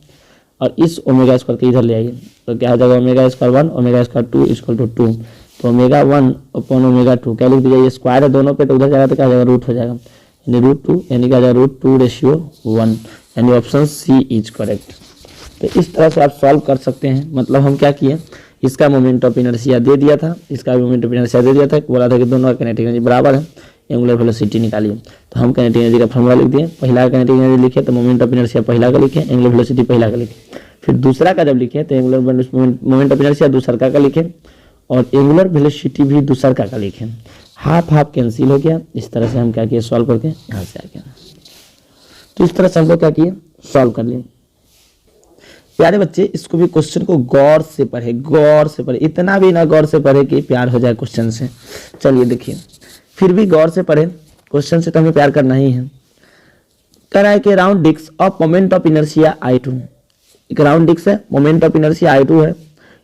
और इस ओमेगा स्क्वायर के इधर ले आइए तो क्या हो जाएगा, omega square 1 omega square 2 equal to 2। तो ओमेगा 1 अपॉन ओमेगा 2 क्या लिख दीजिए, ये स्क्वायर है दोनों पे तो उधर जाएगा तो क्या हो जाएगा, रूट हो जाएगा, यानी √2, यानी क्या हो जाएगा √2:1, यानी ऑप्शन सी इज करेक्ट। तो इस तरह से आप सॉल्व कर सकते हैं। मतलब हम क्या किए, इसका मोमेंट ऑफ इनर्शिया दे दिया था, इसका मोमेंट ऑफ इनर्शिया दे दिया था, बोला था कि दोनों का काइनेटिक एनर्जी बराबर है, एंगुलर वेलोसिटी निकालिए। तो हम काइनेटिक एनर्जी का फॉर्मूला लिख दिए, पहला काइनेटिक एनर्जी लिखे तो मोमेंट ऑफ इनर्शिया पहला का लिखे, एंगुलर वेलोसिटी पहला का लिखे, फिर दूसरा का जब लिखे तो एंगुलर मोमेंट ऑफ इनर्शिया दूसरा का लिखे और एंगुलर वेलोसिटी भी दूसरा का लिखे। हाफ हाफ कैंसिल हो गया। इस तरह से हम क्या किए, सॉल्व करके यहाँ से आ गया। तो इस तरह से हम लोग क्या किए, सॉल्व कर लिए। प्यारे बच्चे, इसको भी क्वेश्चन को गौर से पढ़े, गौर से पढ़े, इतना भी ना गौर से पढ़े कि प्यार हो जाए क्वेश्चन से। चलिए देखिए, फिर भी गौर से पढ़े, क्वेश्चन से तो हमें प्यार करना ही है। कह रहा है कि round disc of moment of inertia I2, एक राउंड डिस्क है, मोमेंट ऑफ इनर्शिया I2 है,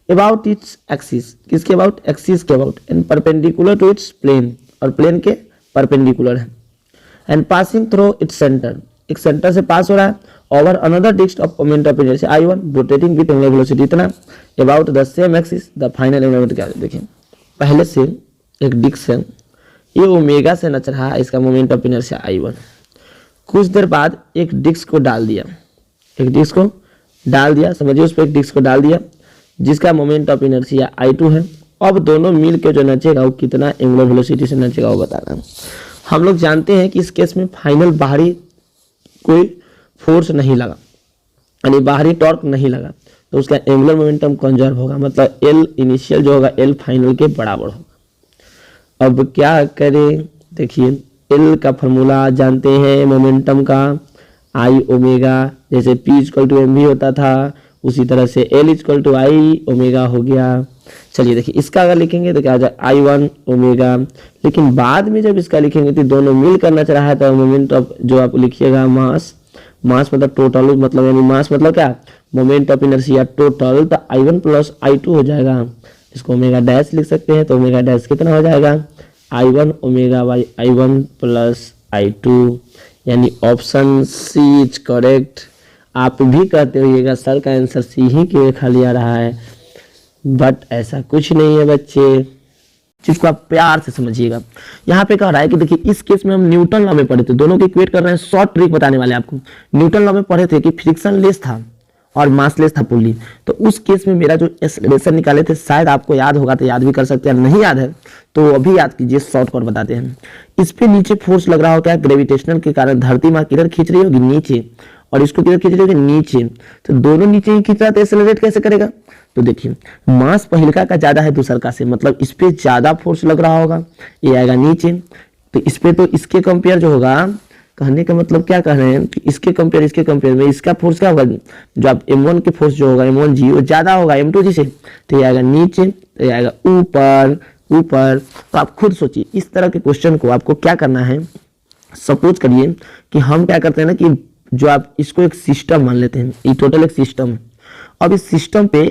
अबाउट इट्स एक्सिस, किसके अबाउट, एक्सिस के about, and perpendicular to its plane, और प्लेन के परपेंडिकुलर है, and passing through its centre, एक centre से पास हो रहा है, over another disc of moment of inertia I1 rotating with angular velocity इतना, about the same axis, the final angular क्या है। देखिए पहले से एक डिस्क है, ये ओमेगा से नच रहा है, इसका मोमेंट ऑफ इनर्शिया I1, कुछ देर बाद एक डिस्क को डाल दिया, एक डिस्क को डाल दिया, समझिए उस पर एक डिस्क को डाल दिया जिसका मोमेंट ऑफ इनर्शिया I2 है। अब दोनों मिल के जो नचेगा वो कितना एंगुलर वेलोसिटी से नचेगा वो बताना है। हम लोग जानते हैं कि इस केस में फाइनल बाहरी कोई फोर्स नहीं लगा, यानी बाहरी टॉर्क नहीं लगा, तो उसका एंगुलर मोमेंटम कंजर्व होगा, मतलब एल इनिशियल जो होगा एल फाइनल के बराबर होगा। अब क्या करें, देखिए एल का फॉर्मूला जानते हैं मोमेंटम का, आई ओमेगा, जैसे P equal to m v होता था उसी तरह से L equal to I omega हो गया। चलिए देखिए इसका अगर लिखेंगे तो क्या आ जाए I1 ओमेगा, लेकिन बाद में जब इसका लिखेंगे तो दोनों मिल कर नच रहा है, तो मोमेंट ऑफ जो आप लिखिएगा मास, मास मतलब टोटल, मतलब यानी मास मतलब क्या, मोमेंट ऑफ इनर्शिया टोटल, तो I1 प्लस I2 हो जाएगा। इसको ओमेगा डैश लिख सकते हैं, तो ओमेगा डैश कितना हो जाएगा, I1 omega by I1 plus I2, यानी ऑप्शन सी इज करेक्ट। आप भी कहते होइएगा सर का आंसर सी ही क्यों खाली आ रहा है, बट ऐसा कुछ नहीं है बच्चे, जिसको आप प्यार से समझिएगा। यहाँ पे कह रहा है कि देखिए इस केस में हम न्यूटन लॉ में पढ़े थे, दोनों के इक्वेट कर रहे हैं, शॉर्ट ट्रिक बताने वाले आपको। न्यूटन लॉ में पढ़े थे कि फ्रिक्शन लेस था और मासलेस था पुल्ली, तो उस केस में मेरा जो एक्सेलरेशन निकाले थे शायद आपको याद होगा तो याद भी कर सकते हैं, नहीं याद है तो अभी याद कीजिए, शॉर्ट कट बताते हैं। इस पे नीचे फोर्स लग रहा होता है ग्रेविटेशनल के कारण, धरती माँ किधर खींच रही होगी, नीचे, और इसको किधर खींच रही होगी, नीचे, तो दोनों नीचे ही खींच रहा है तो एक्सेलरेट कैसे करेगा। तो देखिए मास पहिलका का ज्यादा है दूसर का से, मतलब इस पे ज्यादा फोर्स लग रहा होगा, ये आएगा नीचे, तो इस पे तो इसके कंपेयर जो होगा, कहने का मतलब क्या कह रहे हैं कि इसके कंपेयर में इसका फोर्स क्या होगा, जो आप M1 के फोर्स जो होगा M1 जी वो ज्यादा होगा M2 जी से, तो ये आएगा नीचे, तो ये आएगा ऊपर ऊपर। तो आप खुद सोचिए इस तरह के क्वेश्चन को आपको क्या करना है। सपोज करिए कि हम क्या करते हैं ना कि जो आप इसको एक सिस्टम मान लेते हैं, ये टोटल एक सिस्टम है। अब इस सिस्टम पे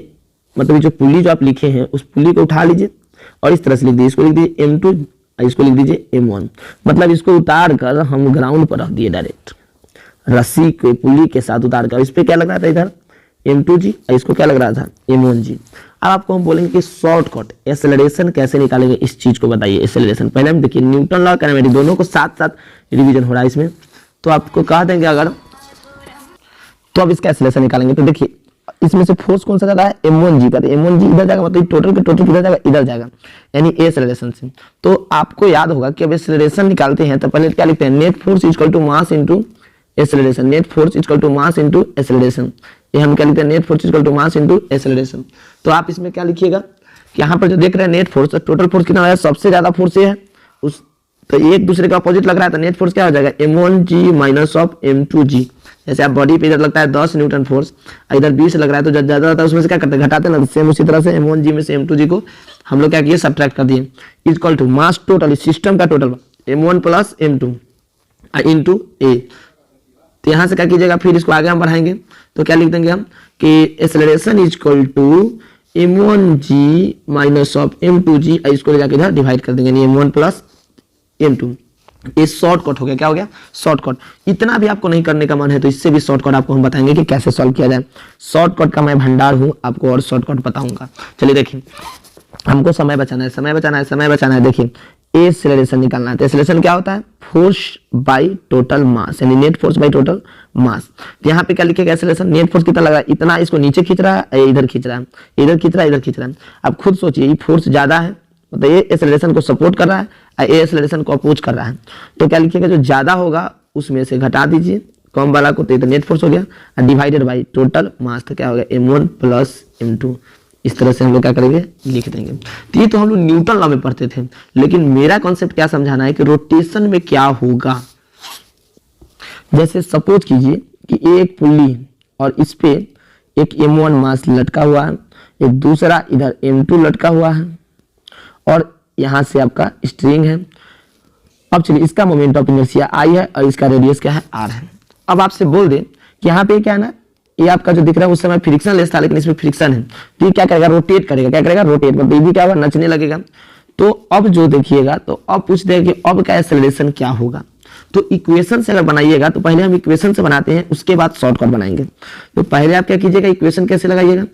मतलब ये जो पुली जो आप लिखे हैं उस पुली को उठा लीजिए और इस तरह से लिख दीजिए, इसको लिख दीजिए M2, इसको लिख दीजिए M1। मतलब इसको उतार कर हम ग्राउंड पर रख दिए, डायरेक्ट रस्सी के पुली के साथ उतार कर। इस पे क्या लग रहा था इधर M2G, इसको क्या लग रहा था M1G। अब आपको हम बोलेंगे कि शॉर्टकट एक्सेलरेशन कैसे निकालेंगे, इस चीज को बताइए। एक्सेलरेशन पहले हम देखिए न्यूटन लॉ काइनेमेटिक्स दोनों को साथ साथ रिवीजन हो रहा है इसमें, तो आपको कह देंगे अगर, तो अब इसका एक्सेलरेशन निकालेंगे। तो देखिए इसमें से फोर्स कौन सा ज्यादा है M1G का, तो M1G इधर जाएगा, मतलब टोटल के टोटल किधर जाएगा, इधर जाएगा, यानी एक्सेलरेशन से। तो आपको याद होगा कि अब एक्सेलरेशन निकालते हैं तो पहले क्या लिखते हैं, net force equal to mass into acceleration, net force equal to mass into acceleration. ये हम क्या लिखते हैं, net force equal to mass into acceleration. तो आप इसमें क्या लिखिएगा कि यहाँ पर जो देख रहे हैं नेट फोर्स, तो टोटल फोर्स कितना है, सबसे ज्यादा फोर्स ये है उस, तो एक दूसरे का अपोजिट लग रहा है, तो नेट फोर्स क्या हो जाएगा M1G माइनस ऑफ M2G। जैसे आप बॉडी पे इधर लगता है 10 न्यूटन फोर्स, इधर 20 लग रहा है, तो जब ज्यादा होता है उसमें से क्या करते हैं, घटाते हैं ना। सेम उसी तरह से M1G में से M2G को हम लोग क्या किए, सब्ट्रैक्ट कर दिए, equal to mass total, system का total M1 plus M2 into A। तो यहाँ से क्या कीजिएगा, फिर इसको आगे हम बढ़ाएंगे तो क्या लिख देंगे हम कि acceleration equal to M1G minus of M2G, इसको ले जाकर इधर डिवाइड कर देंगे, M1 प्लस M2। ये शॉर्टकट हो गया, क्या हो गया, शॉर्टकट। इतना भी आपको नहीं करने का मन है तो इससे भी शॉर्टकट आपको हम बताएंगे कि कैसे सॉल्व किया जाए। शॉर्टकट का मैं भंडार हूं, आपको और शॉर्टकट बताऊंगा। चलिए देखिए, हमको समय बचाना है, समय बचाना है, समय बचाना है। देखिए एक्सेलरेशन निकालना है, तो एक्सेलरेशन क्या होता है, फोर्स बाय टोटल मास, यानी net force by total mass. तो यहाँ पे क्या लिखेगा, एक्सेलरेशन नेट फोर्स कितना लग रहा है, इतना इसको नीचे खींच रहा है, इधर खींच रहा है, इधर खींच रहा है, इधर खींच रहा है। अब खुद सोचिए, ये फोर्स ज्यादा है, मतलब ये एक्सेलरेशन को सपोर्ट कर रहा है, ये एक्सेलरेशन को अपोज कर रहा है। तो क्या लिखिएगा, जो ज्यादा होगा उसमें से घटा दीजिए कम वाला को, तो नेट फोर्स हो गया, डिवाइडेड बाय टोटल मास, तो क्या हो गया M1 प्लस M2। इस तरह से हम लोग क्या करेंगे, लिख देंगे। तो ये तो हम लोग न्यूटन लॉ में पढ़ते थे, लेकिन मेरा कॉन्सेप्ट क्या समझाना है कि रोटेशन में क्या होगा। जैसे सपोज कीजिए कि एक पुल्ली और इस पे एक M1 मास लटका हुआ है, एक दूसरा इधर M2 लटका हुआ है, और यहां से आपका स्ट्रिंग है। अब चलिए इसका मोमेंट ऑफ इनर्शिया I है और इसका रेडियस क्या है, R है। अब आपसे बोल दे कि यहाँ पे क्या है ना, ये आपका जो दिख रहा है उस समय फ्रिक्शन लेस था, लेकिन इसमें फ्रिक्शन है, तो ये क्या करेगा, रोटेट करेगा। क्या करेगा, रोटेट, मतलब ये भी क्या होगा, नचने लगेगा। तो अब जो देखिएगा, तो अब पूछ देगा कि अब का एक्सेलरेशन क्या होगा। तो इक्वेशन से अगर बनाइएगा तो पहले हम इक्वेशन से बनाते हैं, उसके बाद शॉर्टकट बनाएंगे। तो पहले आप क्या कीजिएगा, इक्वेशन कैसे लगाइएगा,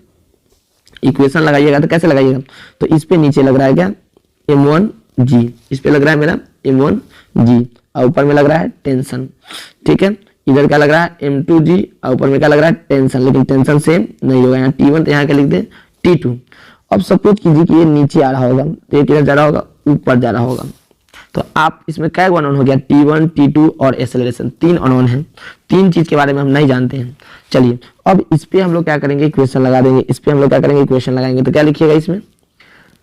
इक्वेशन लगाइएगा तो कैसे लगाइएगा, तो इस पे नीचे लग रहा है क्या M1G, इस पे लग रहा है मेरा M1G, और ऊपर में लग रहा है टेंशन, ठीक है। इधर क्या लग रहा है M2G, और ऊपर में क्या लग रहा है टेंशन, लेकिन टेंशन सेम नहीं होगा, यहाँ T1 तो यहाँ क्या लिख दे T2। अब सपोज कीजिए कि ये नीचे आ रहा होगा, तो ये किधर जा रहा होगा, ऊपर जा रहा होगा। तो आप इसमें क्या अननोन हो गया, T1 T2 और एक्सेलरेशन, 3 अननोन है, 3 चीज के बारे में हम नहीं जानते हैं। चलिए अब इस पे हम लोग क्या करेंगे, इक्वेशन लगा देंगे। इस पे हम लोग क्या करेंगे, इक्वेशन लगाएंगे। तो क्या लिखिएगा, इसमें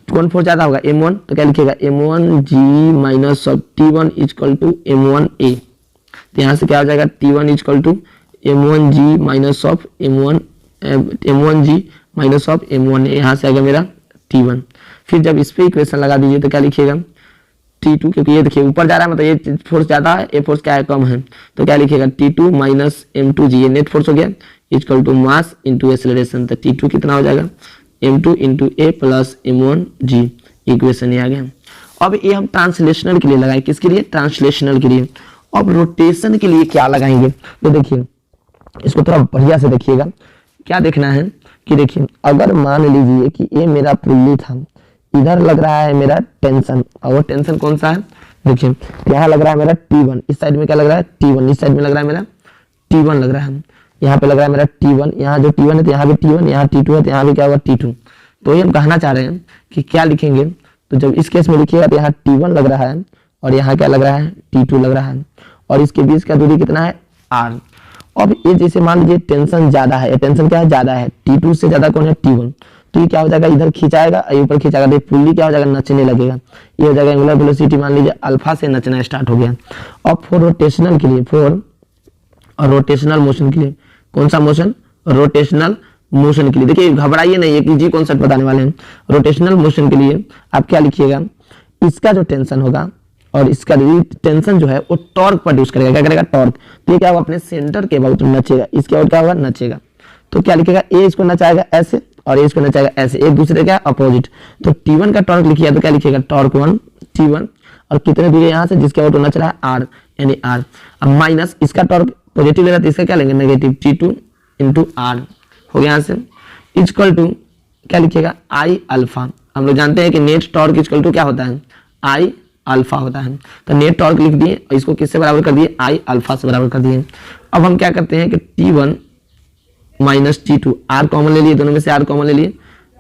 कौन फोर्स ज्यादा होगा, M1, तो क्या लिखिएगा M1G minus of T1 equal to M1A। तो यहाँ से क्या हो जाएगा, T1 equal to M1G minus of M1G minus of M1A, यहाँ से आ गया मेरा T1। फिर जब इस पे इक्वेशन लगा दीजिए तो क्या लिखिएगा T2, क्योंकि ये देखिए ऊपर जा रहा है, मतलब ये फोर्स ज्यादा है, ये फोर्स क्या है, कम है, तो क्या लिखिएगा T2 माइनस M2G, ये नेट फोर्स हो गया, equal to mass into acceleration. तो T2 कितना हो जाएगा, M2 into A plus M1G। Equation ये आ गया। अब ये हम ट्रांसलेशनल के लिए लगाए, किसके लिए, ट्रांसलेशनल के लिए। अब रोटेशन के लिए क्या लगाएंगे, तो देखिए इसको थोड़ा बढ़िया से देखिएगा। क्या देखना है कि देखिए, अगर मान लीजिए कि ये मेरा पुल्ली था, इधर लग रहा है मेरा टेंशन, और वो टेंशन कौन सा है, देखिए यहाँ लग रहा है मेरा T1, इस साइड में क्या लग रहा है T1, इस साइड में लग रहा है मेरा T1 लग रहा है, यहाँ पे लग रहा है मेरा T1, यहाँ जो T1 है तो यहाँ भी T1, यहाँ T2 है तो यहाँ भी क्या होगा T2। तो ये हम कहना चाह रहे हैं कि क्या लिखेंगे, तो जब इस केस में लिखिएगा तो यहाँ T1 लग रहा है और यहाँ क्या लग रहा है T2 लग रहा है, और इसके बीच का दूरी कितना है R। अब ये जैसे मान लीजिए टेंशन ज्यादा है, टेंशन क्या है, ज्यादा है, T2 से ज्यादा कौन है T1, तो ये क्या हो जाएगा, इधर खींचाएगा, ऊपर खींचाएगा, तो पुल्ली क्या हो जाएगा, नचने लगेगा। ये हो जाएगा एंगुलर वेलोसिटी, मान लीजिए अल्फा से नचना स्टार्ट हो गया। अब फॉर रोटेशनल के लिए, फॉर रोटेशनल मोशन के लिए, कौन सा मोशन, रोटेशनल मोशन के लिए, देखिए घबराइए नहीं, एक इजी कॉन्सेप्ट बताने वाले हैं। रोटेशनल मोशन के लिए आप क्या लिखिएगा, इसका जो टेंशन होगा और इसका टेंशन जो है वो टॉर्क प्रोड्यूस करेगा। क्या करेगा? टॉर्क। तो ये क्या होगा? अपने सेंटर के अबाउट नचेगा। इसके अबाउट क्या होगा? नचेगा। तो क्या लिखेगा? ए इसको नचाएगा ऐसे और ए इसको नचाएगा ऐसे, एक दूसरे का अपोजिट। तो T1 का टॉर्क लिखिए तो क्या लिखिएगा? टॉर्क 1 T1 और कितने दूरी यहाँ से जिसके अबाउट नच रहा है आर, यानी आर। अब माइनस इसका टॉर्क पॉजिटिव लेगा तो इसका क्या लेंगे? नेगेटिव T2 इंटू आर हो गया यहाँ से इक्वल टू क्या लिखिएगा? आई अल्फा। हम लोग जानते हैं कि नेट टॉर्क इक्वल टू क्या होता है? आई अल्फा होता है। तो नेट टॉर्क लिख दिए और इसको किससे बराबर कर दिए? आई अल्फा से बराबर कर दिए। अब हम क्या करते हैं कि T1 minus T2 are common ले लिए, दोनों में से आर कॉमन ले लिए,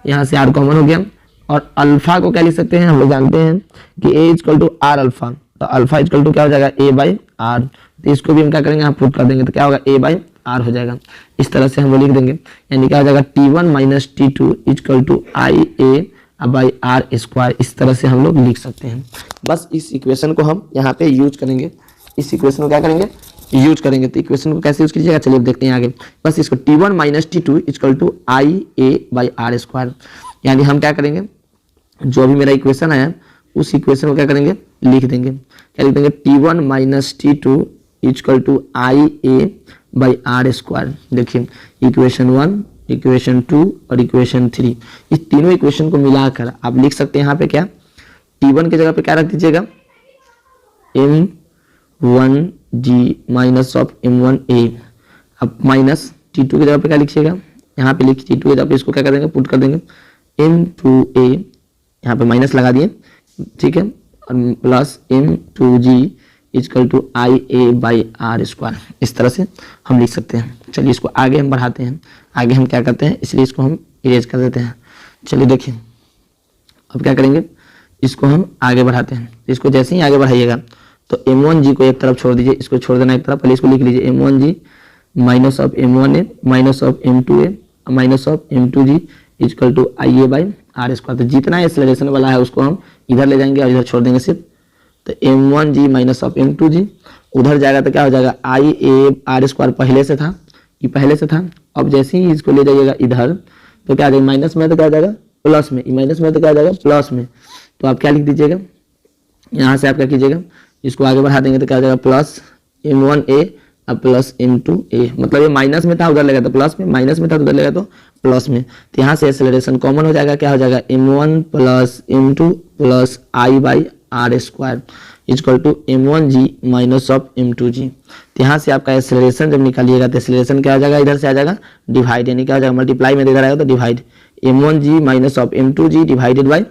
यहाँ से आर कॉमन हो गया और अल्फा को क्या लिख सकते हैं? हम लोग जानते हैं कि ए इक्वल टू आर अल्फा। तो अल्फा इक्वल टू क्या हो जाएगा? ए बाई आर। तो इसको भी हम क्या करेंगे? यहाँ पुट कर देंगे तो क्या होगा? ए बाई आर हो जाएगा। इस तरह से हम लोग लिख देंगे, यानी क्या हो जाएगा? T1 minus T2 equal to I A by R square. इस तरह से हम लोग लिख सकते हैं। बस इस इक्वेशन को हम यहाँ पे यूज करेंगे। इस इक्वेशन को क्या करेंगे? यूज करेंगे। तो इक्वेशन को कैसे यूज कीजिएगा? चलिए देखते हैं आगे। बस इसको T1 minus T2 equal to I A by R square, यानी हम क्या करेंगे? जो अभी मेरा इक्वेशन आया उस इक्वेशन को क्या करेंगे? लिख देंगे। क्या लिख देंगे? T1 minus T2 equal to I A by R square. देखिए इक्वेशन 1, इक्वेशन 2 और इक्वेशन 3, इस तीनों इक्वेशन को मिलाकर आप लिख सकते हैं यहाँ पे क्या? T1 की जगह पे क्या रख दीजिएगा? M1G minus of M1A। अब माइनस T2 की जगह पे क्या लिखिएगा? यहाँ पे लिखिए T2 की जगह पे इसको क्या कर देंगे? पुट कर देंगे M2A, यहाँ पे माइनस लगा दिए, ठीक है, और plus M2G equal to I A by R square. इस तरह से हम लिख सकते हैं। चलिए इसको आगे हम बढ़ाते हैं। आगे हम क्या करते हैं? इसलिए इसको हम इरेज कर देते हैं। चलिए देखिए अब क्या करेंगे? इसको हम आगे बढ़ाते हैं। इसको जैसे ही आगे बढ़ाइएगा तो M1G को एक तरफ छोड़ दीजिए, इसको छोड़ देना एक तरफ। पहले इसको लिख लीजिए M1G minus of M1A minus of M2A minus of M2G equal to I A by R square. तो जितना एक्सेलरेशन वाला है उसको हम इधर ले जाएंगे और इधर छोड़ देंगे सिर्फ। तो M1G माइनस ऑफ M2G उधर जाएगा तो क्या हो जाएगा? आई ए आर स्क्वायर पहले से था, ये पहले से था। अब जैसे ही इसको ले जाइएगा इधर तो क्या आ जाएगा? माइनस में तो क्या आ जाएगा? प्लस में। माइनस में तो क्या आ जाएगा? प्लस में। तो आप क्या लिख दीजिएगा? यहाँ से आप क्या कीजिएगा? इसको आगे बढ़ा देंगे तो क्या आ जाएगा? प्लस M1A अब प्लस M2A। मतलब ये माइनस में था उधर लगा तो प्लस में, माइनस में था उधर लगा तो प्लस में। तो यहाँ से एक्सेलरेशन कॉमन हो जाएगा। क्या हो जाएगा? M1 plus M2 plus I by R square equal to M1G minus of M2G। तो यहाँ से आपका एक्सेलरेशन जब निकालिएगा तो एक्सेलरेशन क्या हो जाएगा? इधर से आ जाएगा डिवाइड, यानी क्या हो जाएगा? मल्टीप्लाई में इधर आएगा तो divide. M1G minus of M2G divided by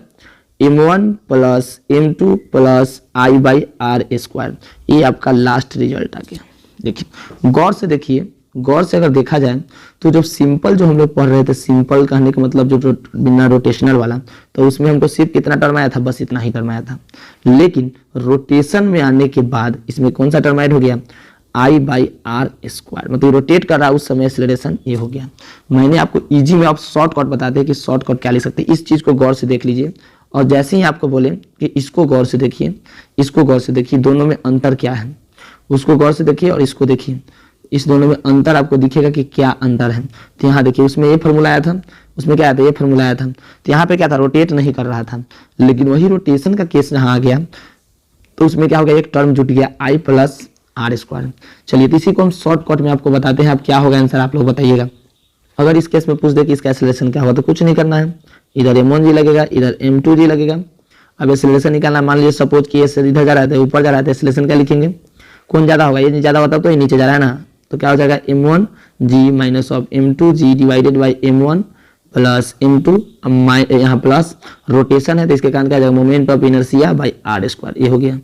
M1 plus M2 plus I by R square. ये आपका लास्ट रिजल्ट आ गया। देखिए गौर से देखिए, गौर से अगर देखा जाए तो जब सिंपल जो हम लोग पढ़ रहे थे, सिंपल कहने का मतलब जो बिना रोटेशनल वाला, तो उसमें हमको सिर्फ कितना टर्म आया था? बस इतना ही टर्म आया था। लेकिन रोटेशन में आने के बाद इसमें कौन सा टर्म ऐड हो गया? आई बाई आर स्क्वायर। मतलब रोटेट कर रहा है उस समय एक्सेलरेशन ये हो गया। मैंने आपको इजी में आप शॉर्टकट बताते हैं कि शॉर्टकट क्या लिख सकते हैं। इस चीज को गौर से देख लीजिए और जैसे ही आपको बोले कि इसको गौर से देखिए, इसको गौर से देखिए, दोनों में अंतर क्या है उसको गौर से देखिए और इसको देखिए, इस दोनों में अंतर आपको दिखेगा कि क्या अंतर है। तो यहाँ देखिए उसमें ये फॉर्मूला आया था, उसमें क्या आया था? ये फॉर्मूला आया था। तो यहाँ पे क्या था? रोटेट नहीं कर रहा था। लेकिन वही रोटेशन का केस जहाँ आ गया तो उसमें क्या हो गया? एक टर्म जुट गया आई प्लस आर स्क्वायर। चलिए तो इसी को हम शॉर्टकट में आपको बताते हैं। अब क्या होगा आंसर आप लोग बताइएगा। अगर इस केस में पूछ दे कि इसका एक्सेलरेशन क्या होगा तो कुछ नहीं करना है, इधर M1G लगेगा, इधर M2G लगेगा। अब एक्सेलरेशन निकालना, मान लीजिए सपोज कि इधर जा रहा था, ऊपर जा रहा था, एक्सेलरेशन क्या लिखेंगे? कौन ज्यादा होगा? ये ज्यादा होता तो ये नीचे जा रहा है ना, तो क्या हो जाएगा? M1G minus of M2G divided by M1 plus M2, यहाँ प्लस रोटेशन है तो इसके कारण क्या हो जाएगा? Moment of inertia by R square. ये हो गया।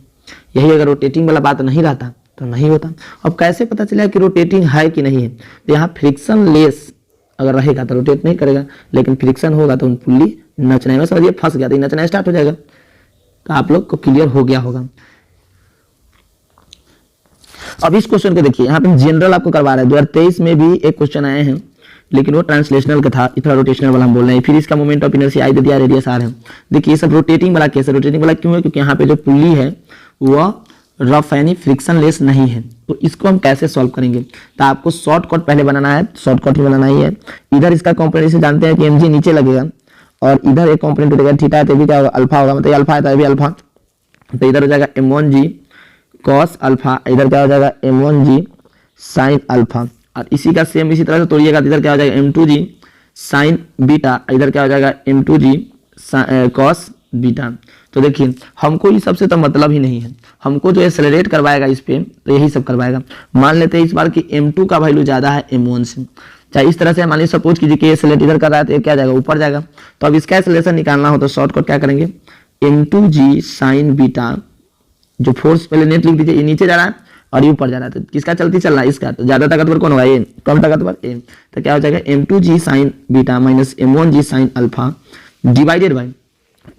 यही अगर रोटेटिंग वाला बात नहीं रहता तो नहीं होता। अब कैसे पता चला कि रोटेटिंग है कि नहीं है? तो यहाँ फ्रिक्शन लेस अगर रहेगा तो रोटेट नहीं करेगा, लेकिन फ्रिक्शन होगा तो पुल्ली नचना है। समझिए फंस गया तो नचना स्टार्ट हो जाएगा। तो आप लोग को क्लियर हो गया होगा। अब इस क्वेश्चन को देखिए, यहाँ पे जनरल आपको करवा रहा है। 2023 में भी एक क्वेश्चन आए हैं लेकिन वो ट्रांसलेशनल का था, इतना रोटेशनल वाला हम बोल रहे हैं। फिर इसका मोमेंट ऑफ इनर्शिया आई दे दिया, रेडियस आर है। देखिए ये सब रोटेटिंग वाला केस है। रोटेटिंग वाला क्यों है? क्योंकि यहाँ पे जो पुल्ली है वह रफ यानी फ्रिक्शन लेस नहीं है। तो इसको हम कैसे सॉल्व करेंगे? तो आपको शॉर्टकट पहले बनाना है, शॉर्टकट ही बनाना ही है। इधर इसका कॉम्पोनेंट जानते हैं कि mg नीचे लगेगा और इधर एक कॉम्पोनेंट उठेगा थीटा, तो भी क्या होगा? अल्फा होगा। मतलब अल्फा है तो भी अल्फा, तो इधर हो जाएगा m1g cos अल्फा, इधर क्या हो जाएगा m1g sin अल्फा, और इसी का सेम इसी तरह से तोड़िएगा तो इधर क्या हो जाएगा m2g sin बीटा, इधर क्या हो जाएगा m2g cos बीटा। तो देखिए हमको ये सबसे तो मतलब ही नहीं है, हमको जो एक्सेलरेट करवाएगा इस पे तो यही सब करवाएगा। मान लेते हैं इस बार कि m2 का वैल्यू ज़्यादा है m1 से, चाहे इस तरह से मान लीजिए सपोज कीजिए कि एक्सेलरेट इधर कर रहा है तो ये क्या जाएगा ऊपर जाएगा। तो अब इसका एक्सेलरेशन निकालना हो तो शॉर्टकट क्या करेंगे, m2g sin बीटा, जो फोर्स पहले नेट लिख दीजिए, ये नीचे जा रहा है और ये ऊपर जा रहा है, तो किसका चलती चल रहा है इसका, तो ज़्यादा ताकतवर कौन होगा ये, कम ताकतवर ए। तो क्या हो जाएगा m2g sin beta minus m1g sin alpha divided by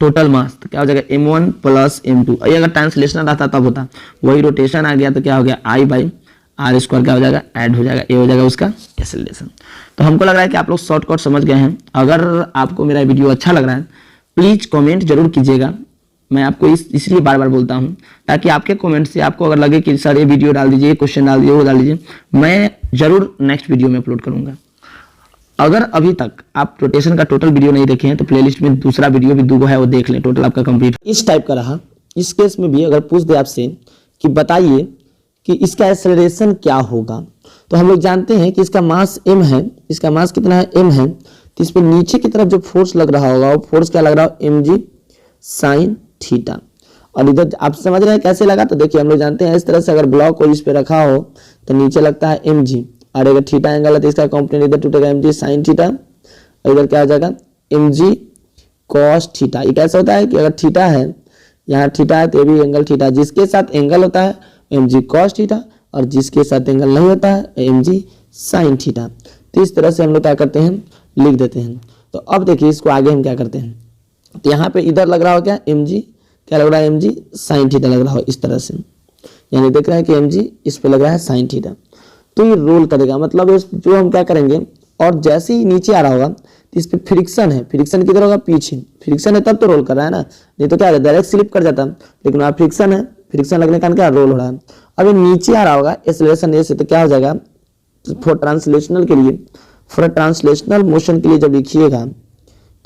total mass, तो क्या हो जाएगा m1 प्लस m2। ये अगर ट्रांसलेशनल रहता तब होता, वही रोटेशन आ गया तो क्या हो गया I बाई आर स्क्वायर क्या हो जाएगा ऐड हो जाएगा, ये हो जाएगा उसका एक्सेलरेशन। तो हमको लग रहा है कि आप लोग शॉर्टकट समझ गए हैं। अगर आपको मेरा वीडियो अच्छा लग रहा है प्लीज़ कमेंट जरूर कीजिएगा। मैं आपको इसलिए बार बार बोलता हूं ताकि आपके कमेंट से आपको अगर लगे कि सर ये वीडियो डाल दीजिए, क्वेश्चन डाल दीजिए, वो डाल दीजिए, मैं जरूर नेक्स्ट वीडियो में अपलोड करूंगा। अगर अभी तक आप रोटेशन का टोटल वीडियो नहीं देखे हैं तो प्लेलिस्ट में दूसरा वीडियो भी 2 है, वो देख लें, टोटल आपका कंप्लीट इस टाइप का रहा। इस केस में भी अगर पूछ दे आपसे कि बताइए कि इसका एक्सेलरेशन क्या होगा, तो हम लोग जानते हैं कि इसका मास m है, इसका मास कितना है m है, तो इस पर नीचे की तरफ जो फोर्स लग रहा होगा वो फोर्स क्या लग रहा हो mg sin थीटा। और इधर आप समझ रहे हैं कैसे लगा, तो देखिए हम लोग जानते हैं इस तरह से अगर ब्लॉक को इस पे रखा हो तो नीचे लगता है mg, और अगर थीटा एंगल है तो इसका कंपोनेंट इधर टूटेगा mg sin थीटा, और इधर क्या हो जाएगा mg cos थीटा। ये कैसे होता है कि अगर थीटा है, यहाँ थीटा है तो ये भी एंगल थीटा, जिसके साथ एंगल होता है mg cos थीटा और जिसके साथ एंगल नहीं होता है mg sin थीटा। तो इस तरह से हम लोग क्या करते हैं लिख देते हैं। तो अब देखिए इसको आगे हम क्या करते हैं, तो यहाँ पे इधर लग रहा हो क्या mg, क्या लग रहा है mg sin थीटा लग रहा हो इस तरह से, यानी देख रहे हैं कि mg इस पे लग रहा है sin थीटा। तो ये रोल करेगा, मतलब जो हम क्या करेंगे, और जैसे ही नीचे आ रहा होगा तो इस पे फ्रिक्शन है, फ्रिक्शन किधर होगा पीछे, फ्रिक्शन है तब तो रोल कर रहा है ना, नहीं तो क्या डायरेक्ट स्लिप कर जाता, लेकिन वहाँ फ्रिक्शन है, फ्रिक्शन लगने के कारण क्या रोल हो रहा है। अब ये नीचे आ रहा होगा एक्सेलरेशन ए से, तो क्या हो जाएगा फॉर ट्रांसलेशनल के लिए, फॉर ट्रांसलेशनल मोशन के लिए जब लिखिएगा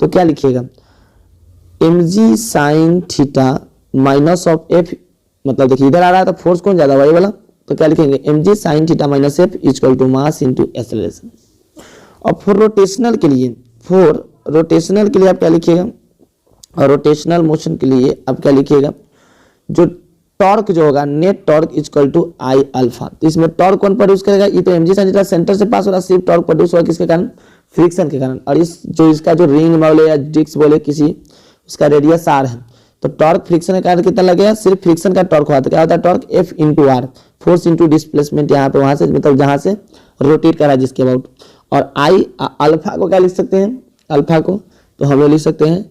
तो क्या लिखिएगा mg sin theta minus of f, मतलब देखिए इधर आ रहा है तो फोर्स कौन ज्यादा वही वाला, तो क्या लिखेंगे mg sin theta minus f equal to mass into acceleration. और फॉर रोटेशनल के लिए, फॉर रोटेशनल के लिए आप क्या लिखिएगा, और रोटेशनल मोशन के लिए आप क्या लिखिएगा, जो टॉर्क जो होगा net torque equal to I alpha. तो इसमें टॉर्क कौन प्रोड्यूस करेगा, ये तो mg sin थीटा सेंटर से पास हो रहा, सिर्फ टॉर्क प्रोड्यूस होगा किसके कारण, फ्रिक्शन के कारण। और इस जो इसका जो रिंग बोले या डिस्क बोले किसी, उसका रेडियस r है, तो टॉर्क फ्रिक्शन के कारण कितना लगेगा, सिर्फ फ्रिक्शन का टॉर्क हुआ तो क्या होता है torque F into R, force into displacement यहाँ पे वहां से, मतलब जहां से रोटेट करा जिसके अबाउट। और आई अल्फा को क्या लिख सकते हैं, अल्फा को तो हम लोग लिख सकते हैं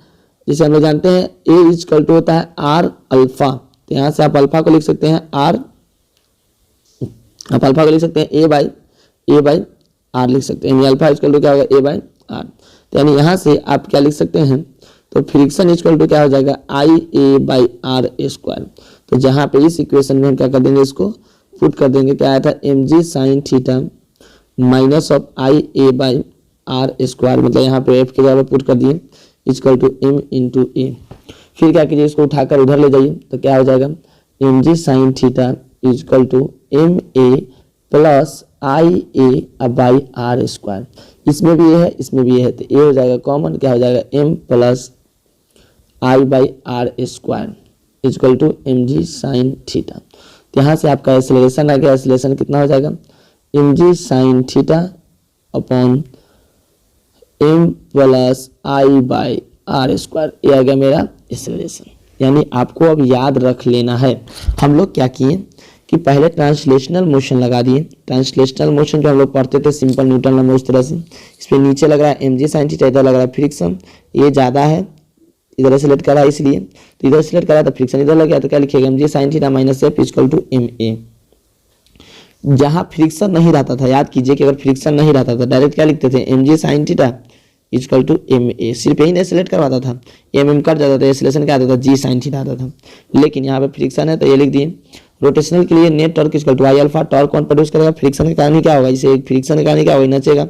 जिसे हम लोग जानते हैं ए इक्वल टू होता है आर अल्फा, तो यहाँ से आप अल्फा को लिख सकते हैं आर, आप अल्फा को लिख सकते हैं ए बाई आर लिख सकते हैं, अल्फा इक्वल टू क्या होगा ए बाई आर। तो यानी यहाँ से आप क्या लिख सकते हैं, तो फ्रिक्शन इक्वल टू क्या हो जाएगा आई ए बाई आर स्क्वायर। तो जहाँ पे इस इक्वेशन में हम क्या कर देंगे, इसको पुट कर देंगे, क्या आया था mg sin theta minus of I A by R square, मतलब यहाँ पे f के जगह पुट कर दिए equal to m into A. फिर क्या कीजिए इसको उठाकर उधर ले जाइए तो क्या हो जाएगा mg sin theta equal to M A plus I A by R square. इसमें भी ये है इसमें भी ये है, तो ये हो जाएगा कॉमन, क्या हो जाएगा m plus I by R square equal to mg sin theta. तो यहाँ से आपका एक्सेलरेशन आ गया, एक्सेलरेशन कितना हो जाएगा mg sin theta upon m plus I by R square, ये आ गया मेरा एक्सेलरेशन। यानी आपको अब याद रख लेना है, हम लोग क्या किए कि पहले ट्रांसलेशनल मोशन लगा दिए, ट्रांसलेशनल मोशन जो हम लोग पढ़ते थे सिंपल न्यूटन लॉ में उस तरह से, इस पर नीचे लग रहा है mg sin थीटा, इधर लग रहा है फ्रिक्शन, ये ज़्यादा है इधर सेलेक्ट करा इसलिए, तो इधर सेलेक्ट करा तो फ्रिक्शन इधर लग गया, तो क्या लिखिएगा mg sin theta minus f equal to M A. जहाँ फ्रिक्शन नहीं रहता था, याद कीजिए कि अगर फ्रिक्शन नहीं रहता था डायरेक्ट क्या लिखते थे mg sin theta equal to M A, सिर्फ यही नहीं सेलेक्ट करवाता था, एम कट जाता था, एक्सेलरेशन क्या आता था g sin थीटा आता था। लेकिन यहाँ पे फ्रिक्शन है तो ये लिख दिए। रोटेशनल के लिए net torque equal to I alpha, torque कौन प्रोड्यूस करेगा, फ्रिक्शन के कारण ही क्या होगा, इसे फ्रिक्शन के कारण ही क्या होगा नचेगा,